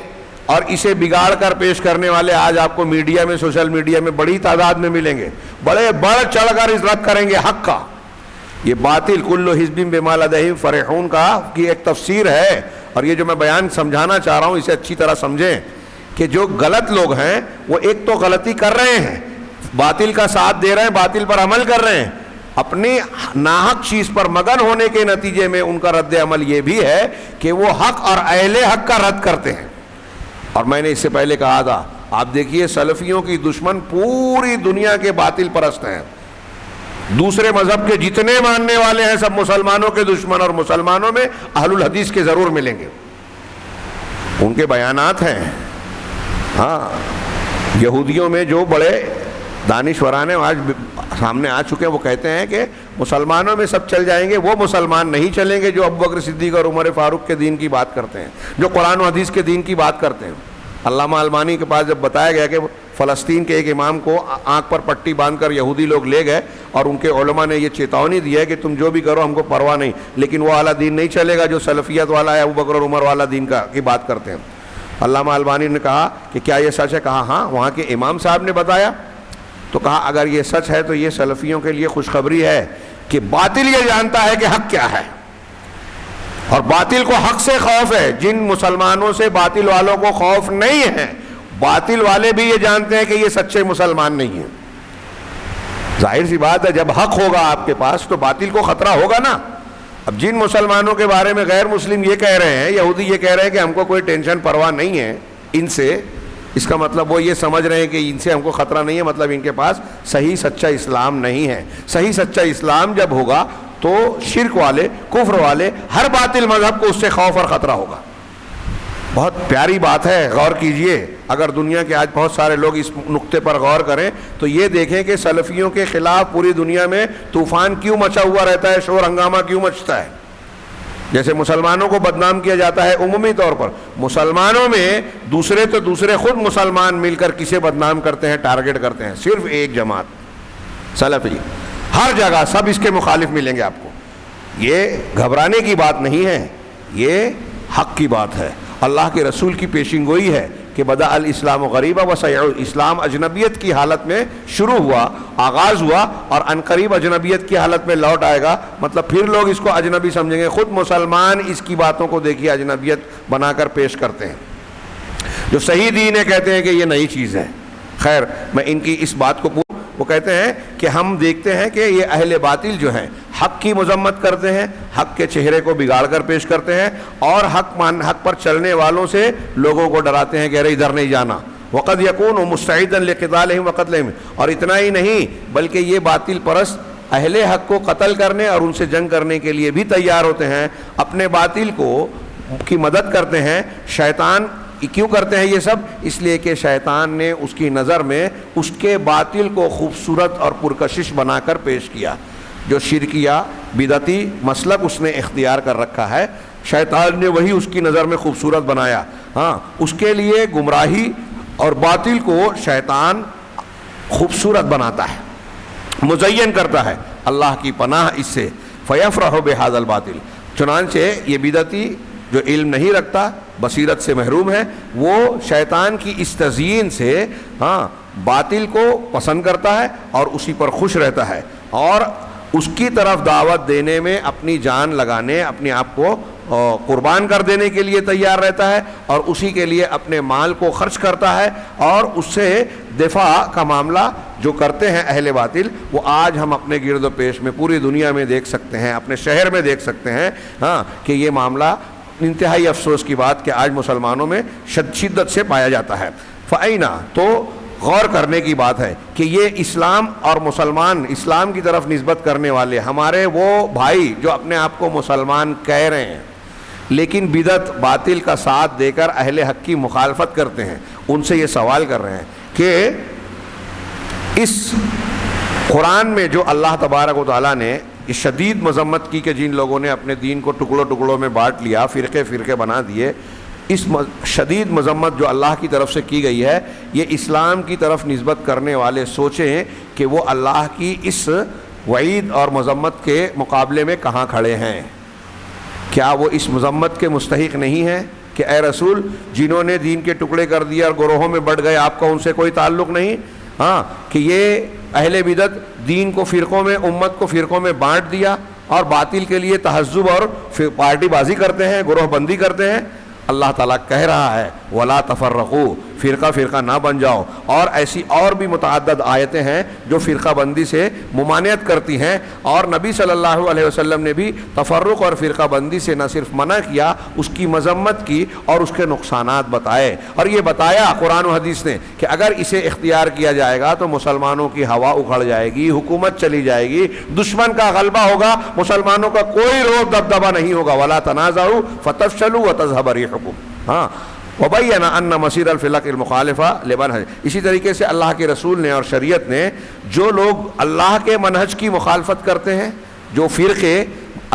اور اسے بگاڑ کر پیش کرنے والے آج آپ کو میڈیا میں، سوشل میڈیا میں بڑی تعداد میں ملیں گے، بڑے بڑھ چڑھ کر رد کریں گے حق کا۔ یہ باطل کل حزب بما لدیہم فرحون کی ایک تفسیر ہے، اور یہ جو میں بیان سمجھانا چاہ رہا ہوں اسے اچھی طرح سمجھیں کہ جو غلط لوگ ہیں وہ ایک تو غلطی کر رہے ہیں، باطل کا ساتھ دے رہے ہیں، باطل پر عمل کر رہے ہیں، اپنی ناحق چیز پر مگن ہونے کے نتیجے میں ان کا رد عمل یہ بھی ہے کہ وہ حق اور اہل حق کا رد کرتے ہیں۔ اور میں نے اس سے پہلے کہا تھا، آپ دیکھیے سلفیوں کی دشمن پوری دنیا کے باطل پرست ہیں، دوسرے مذہب کے جتنے ماننے والے ہیں سب مسلمانوں کے دشمن، اور مسلمانوں میں اہل الحدیث کے ضرور ملیں گے، ان کے بیانات ہیں۔ ہاں یہودیوں میں جو بڑے دانشوران آج سامنے آ چکے ہیں، وہ کہتے ہیں کہ مسلمانوں میں سب چل جائیں گے، وہ مسلمان نہیں چلیں گے جو ابو بکر صدیق اور عمر فاروق کے دین کی بات کرتے ہیں، جو قرآن و حدیث کے دین کی بات کرتے ہیں۔ علامہ البانی کے پاس جب بتایا گیا کہ فلسطین کے ایک امام کو آنکھ پر پٹی باندھ کر یہودی لوگ لے گئے اور ان کے علماء نے یہ چیتونی دی ہے کہ تم جو بھی کرو ہم کو پرواہ نہیں، لیکن وہ والا دین نہیں چلے گا جو سلفیت والا ہے، ابو بکر اور عمر والا دین کی بات کرتے ہیں۔ علامہ البانی نے کہا کہ کیا یہ سچ ہے؟ کہا ہاں، وہاں کے امام صاحب نے بتایا۔ تو کہا اگر یہ سچ ہے تو یہ سلفیوں کے لیے خوشخبری ہے کہ باطل یہ جانتا ہے کہ حق کیا ہے، اور باطل کو حق سے خوف ہے۔ جن مسلمانوں سے باطل والوں کو خوف نہیں ہے، باطل والے بھی یہ جانتے ہیں کہ یہ سچے مسلمان نہیں ہیں۔ ظاہر سی بات ہے جب حق ہوگا آپ کے پاس تو باطل کو خطرہ ہوگا نا۔ اب جن مسلمانوں کے بارے میں غیر مسلم یہ کہہ رہے ہیں، یہودی یہ کہہ رہے ہیں کہ ہم کو کوئی ٹینشن پرواہ نہیں ہے ان سے، اس کا مطلب وہ یہ سمجھ رہے ہیں کہ ان سے ہم کو خطرہ نہیں ہے، مطلب ان کے پاس صحیح سچا اسلام نہیں ہے۔ صحیح سچا اسلام جب ہوگا تو شرک والے، کفر والے، ہر باطل مذہب کو اس سے خوف اور خطرہ ہوگا۔ بہت پیاری بات ہے، غور کیجئے. اگر دنیا کے آج بہت سارے لوگ اس نقطے پر غور کریں تو یہ دیکھیں کہ سلفیوں کے خلاف پوری دنیا میں طوفان کیوں مچا ہوا رہتا ہے، شور ہنگامہ کیوں مچتا ہے. جیسے مسلمانوں کو بدنام کیا جاتا ہے عمومی طور پر، مسلمانوں میں دوسرے تو دوسرے خود مسلمان مل کر کسے بدنام کرتے ہیں، ٹارگٹ کرتے ہیں. صرف ایک جماعت سلفی، ہر جگہ سب اس کے مخالف ملیں گے آپ کو. یہ گھبرانے کی بات نہیں ہے، یہ حق کی بات ہے. اللہ کے رسول کی پیشین گوئی ہے کہ بدأ الاسلام غریبا وسیعود، اسلام اجنبیت کی حالت میں شروع ہوا، آغاز ہوا، اور عنقریب اجنبیت کی حالت میں لوٹ آئے گا. مطلب پھر لوگ اس کو اجنبی سمجھیں گے. خود مسلمان اس کی باتوں کو دیکھیے اجنبیت بنا کر پیش کرتے ہیں. جو صحیح دین ہے کہتے ہیں کہ یہ نئی چیز ہے. خیر، میں ان کی اس بات کو وہ کہتے ہیں کہ ہم دیکھتے ہیں کہ یہ اہل باطل جو ہیں حق کی مذمت کرتے ہیں، حق کے چہرے کو بگاڑ کر پیش کرتے ہیں، اور حق پر چلنے والوں سے لوگوں کو ڈراتے ہیں کہ ارے ادھر نہیں جانا. وقد یکون مستعدا لقتالہم وقتلہم، اور اتنا ہی نہیں بلکہ یہ باطل پرست اہل حق کو قتل کرنے اور ان سے جنگ کرنے کے لیے بھی تیار ہوتے ہیں، اپنے باطل کی مدد کرتے ہیں. شیطان کیوں کرتے ہیں یہ سب؟ اس لیے کہ شیطان نے اس کی نظر میں اس کے باطل کو خوبصورت اور پرکشش بنا کر پیش کیا. جو شرکیہ بدعتی مسلک اس نے اختیار کر رکھا ہے، شیطان نے وہی اس کی نظر میں خوبصورت بنایا. ہاں، اس کے لیے گمراہی اور باطل کو شیطان خوبصورت بناتا ہے، مزین کرتا ہے. اللہ کی پناہ اس سے. فیفرح بہذا الباطل، چنانچہ یہ بدعتی جو علم نہیں رکھتا، بصیرت سے محروم ہے، وہ شیطان کی اس تزیین سے باطل کو پسند کرتا ہے اور اسی پر خوش رہتا ہے، اور اس کی طرف دعوت دینے میں اپنی جان لگانے، اپنے آپ کو قربان کر دینے کے لیے تیار رہتا ہے، اور اسی کے لیے اپنے مال کو خرچ کرتا ہے. اور اس سے دفاع کا معاملہ جو کرتے ہیں اہل باطل، وہ آج ہم اپنے گرد و پیش میں پوری دنیا میں دیکھ سکتے ہیں، اپنے شہر میں دیکھ سکتے ہیں کہ یہ معاملہ انتہائی افسوس کی بات کہ آج مسلمانوں میں شدت سے پایا جاتا ہے. فَأَيْنَ، تو غور کرنے کی بات ہے کہ یہ اسلام اور مسلمان، اسلام کی طرف نسبت کرنے والے ہمارے وہ بھائی جو اپنے آپ کو مسلمان کہہ رہے ہیں لیکن بدعت باطل کا ساتھ دے کر اہل حق کی مخالفت کرتے ہیں، ان سے یہ سوال کر رہے ہیں کہ اس قرآن میں جو اللہ تبارک و تعالیٰ نے یہ شدید مذمت کی کہ جن لوگوں نے اپنے دین کو ٹکڑوں ٹکڑوں میں بانٹ لیا، فرقے فرقے بنا دیے، اس شدید مذمت جو اللہ کی طرف سے کی گئی ہے، یہ اسلام کی طرف نسبت کرنے والے سوچیں کہ وہ اللہ کی اس وعید اور مذمت کے مقابلے میں کہاں کھڑے ہیں. کیا وہ اس مذمت کے مستحق نہیں ہیں کہ اے رسول، جنہوں نے دین کے ٹکڑے کر دیا اور گروہوں میں بٹ گئے، آپ کا ان سے کوئی تعلق نہیں؟ کہ یہ اہل بدعت دین کو فرقوں میں، امت کو فرقوں میں بانٹ دیا اور باطل کے لیے تحزب اور پارٹی بازی کرتے ہیں، گروہ بندی کرتے ہیں. اللہ تعالیٰ کہہ رہا ہے وَلَا تَفَرَّقُوا، فرقہ فرقہ نہ بن جاؤ. اور ایسی اور بھی متعدد آیتیں ہیں جو فرقہ بندی سے ممانعت کرتی ہیں، اور نبی صلی اللہ علیہ وسلم نے بھی تفرق اور فرقہ بندی سے نہ صرف منع کیا، اس کی مذمت کی اور اس کے نقصانات بتائے. اور یہ بتایا قرآن و حدیث نے کہ اگر اسے اختیار کیا جائے گا تو مسلمانوں کی ہوا اکھڑ جائے گی، حکومت چلی جائے گی، دشمن کا غلبہ ہوگا، مسلمانوں کا کوئی روب دبدبہ نہیں ہوگا. وَلَا تَنَازَعُوا فَتَفْشَلُوا وَتَذْهَبَ رِيحُكُمْ. وَبَيَّنَ أَنَّ مَصِيرَ الْفِرَقِ الْمُخَالِفَةِ لِمَنْهَجِ. اسی طریقے سے اللہ کے رسول نے اور شریعت نے جو لوگ اللہ کے منہج کی مخالفت کرتے ہیں، جو فرقے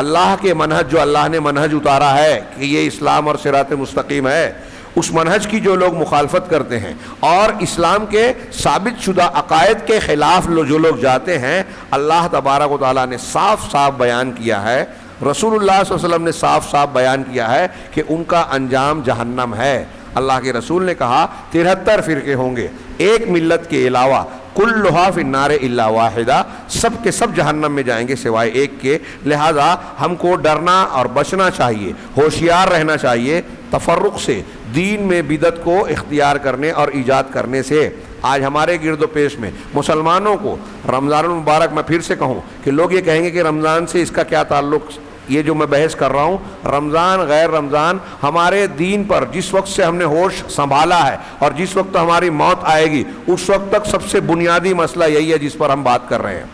اللہ کے منہج، جو اللہ نے منہج اتارا ہے کہ یہ اسلام اور صراط مستقیم ہے، اس منہج کی جو لوگ مخالفت کرتے ہیں اور اسلام کے ثابت شدہ عقائد کے خلاف جو لوگ جاتے ہیں، اللہ تبارک و تعالیٰ نے صاف صاف بیان کیا ہے، رسول اللہ صلی اللہ علیہ وسلم نے صاف صاف بیان کیا ہے کہ ان کا انجام جہنم ہے. اللہ کے رسول نے کہا 73 فرقے ہوں گے ایک ملت کے علاوہ، کلھا فی النار الا واحدہ، سب کے سب جہنم میں جائیں گے سوائے ایک کے. لہذا ہم کو ڈرنا اور بچنا چاہیے، ہوشیار رہنا چاہیے تفرق سے، دین میں بدعت کو اختیار کرنے اور ایجاد کرنے سے. آج ہمارے گرد و پیش میں مسلمانوں کو رمضان المبارک، میں پھر سے کہوں کہ لوگ یہ کہیں گے کہ رمضان سے اس کا کیا تعلق. یہ جو میں بحث کر رہا ہوں، رمضان غیر رمضان، ہمارے دین پر جس وقت سے ہم نے ہوش سنبھالا ہے اور جس وقت ہماری موت آئے گی، اس وقت تک سب سے بنیادی مسئلہ یہی ہے جس پر ہم بات کر رہے ہیں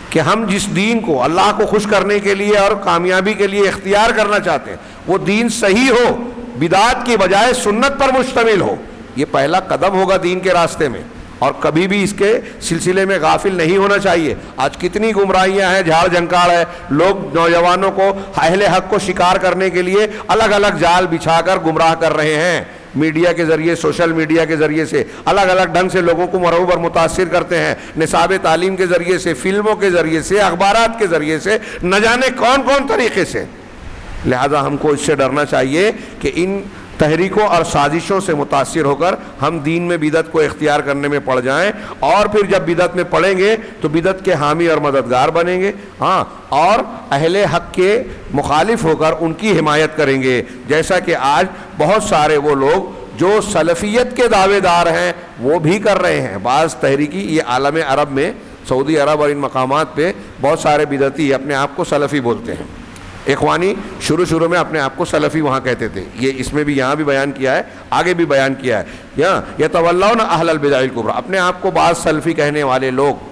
کہ ہم جس دین کو اللہ کو خوش کرنے کے لیے اور کامیابی کے لیے اختیار کرنا چاہتے ہیں، وہ دین صحیح ہو، بدعات کی بجائے سنت پر مشتمل ہو. یہ پہلا قدم ہوگا دین کے راستے میں, اور کبھی بھی اس کے سلسلے میں غافل نہیں ہونا چاہیے. آج کتنی گمراہیاں ہیں, جھاڑ جھنکاڑ ہے, لوگ نوجوانوں کو اہل حق کو شکار کرنے کے لیے الگ الگ جال بچھا کر گمراہ کر رہے ہیں. میڈیا کے ذریعے, سوشل میڈیا کے ذریعے سے الگ الگ ڈھنگ سے لوگوں کو مرعوب اور متاثر کرتے ہیں, نصاب تعلیم کے ذریعے سے, فلموں کے ذریعے سے, اخبارات کے ذریعے سے, نہ جانے کون کون طریقے سے. لہذا ہم کو اس سے ڈرنا چاہیے کہ ان تحریکوں اور سازشوں سے متاثر ہو کر ہم دین میں بدعت کو اختیار کرنے میں پڑ جائیں, اور پھر جب بدعت میں پڑیں گے تو بدعت کے حامی اور مددگار بنیں گے, ہاں, اور اہل حق کے مخالف ہو کر ان کی حمایت کریں گے. جیسا کہ آج بہت سارے وہ لوگ جو سلفیت کے دعوے دار ہیں وہ بھی کر رہے ہیں. بعض تحریکی, یہ عالم عرب میں, سعودی عرب اور ان مقامات پہ بہت سارے بدعتی اپنے آپ کو سلفی بولتے ہیں. اخوانی شروع میں اپنے آپ کو سلفی وہاں کہتے تھے, یہ اس میں بھی یہاں بھی بیان کیا ہے, آگے بھی بیان کیا ہے. یتولون اہل البدع الکبریٰ, اپنے آپ کو بعض سلفی کہنے والے لوگ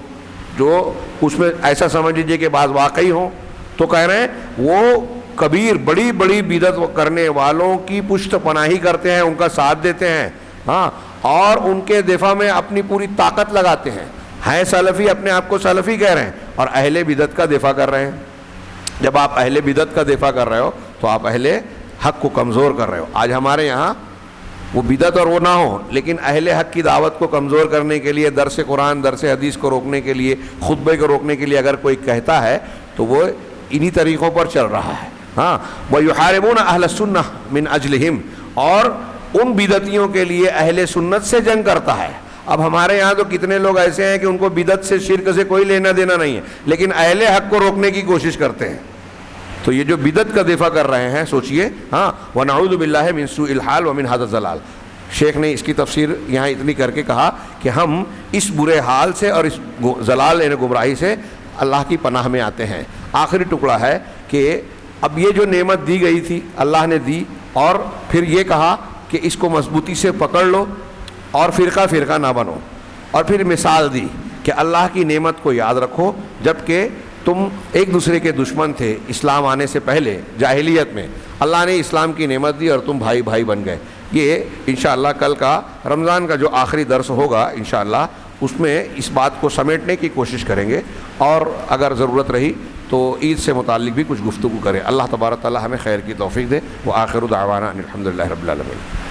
جو اس میں ایسا سمجھ لیجیے کہ بعض واقعی ہوں, تو کہہ رہے ہیں وہ کبیر بڑی بڑی بدعت کرنے والوں کی پشت پناہی کرتے ہیں, ان کا ساتھ دیتے ہیں, ہاں, اور ان کے دفاع میں اپنی پوری طاقت لگاتے ہیں. ہیں سلفی, اپنے آپ کو سلفی کہہ رہے ہیں, اور اہل بدعت کا دفاع کر رہے ہیں. جب آپ اہل بدعت کا دفاع کر رہے ہو تو آپ اہل حق کو کمزور کر رہے ہو. آج ہمارے یہاں وہ بدعت اور وہ نہ ہو, لیکن اہل حق کی دعوت کو کمزور کرنے کے لیے, درس قرآن درس حدیث کو روکنے کے لیے, خطبے کو روکنے کے لیے اگر کوئی کہتا ہے تو وہ انہی طریقوں پر چل رہا ہے. ہاں, وَيُحَارِبُونَ أَهْلَ السُّنَّةِ مِنْ أَجْلِهِمْ, اور ان بدعتیوں کے لیے اہل سنت سے جنگ کرتا ہے. اب ہمارے یہاں تو کتنے لوگ ایسے ہیں کہ ان کو بدعت سے, شرک سے کوئی لینا دینا نہیں ہے, لیکن اہل حق کو روکنے کی کوشش کرتے ہیں. تو یہ جو بدعت کا دفاع کر رہے ہیں, سوچئے, ہاں, وَنَعُوذُ بِاللَّهِ مِنْ سُوءِ الْحَالِ وَمِنْ هَذَا الضَّلَالِ. شیخ نے اس کی تفسیر یہاں اتنی کر کے کہا کہ ہم اس برے حال سے اور اس ضلال یعنی گمراہی سے اللہ کی پناہ میں آتے ہیں. آخری ٹکڑا ہے کہ اب یہ جو نعمت دی گئی تھی اللہ نے دی, اور پھر یہ کہا کہ اس کو مضبوطی سے پکڑ لو اور فرقہ فرقہ نہ بنو, اور پھر مثال دی کہ اللہ کی نعمت کو یاد رکھو جبکہ تم ایک دوسرے کے دشمن تھے اسلام آنے سے پہلے جاہلیت میں, اللہ نے اسلام کی نعمت دی اور تم بھائی بھائی بن گئے. یہ انشاءاللہ کل کا رمضان کا جو آخری درس ہوگا انشاءاللہ اس میں اس بات کو سمیٹنے کی کوشش کریں گے, اور اگر ضرورت رہی تو عید سے متعلق بھی کچھ گفتگو کریں. اللہ تبارک تعالی ہمیں خیر کی توفیق دے. وآخر دعوانا ان الحمدللہ رب العالمین.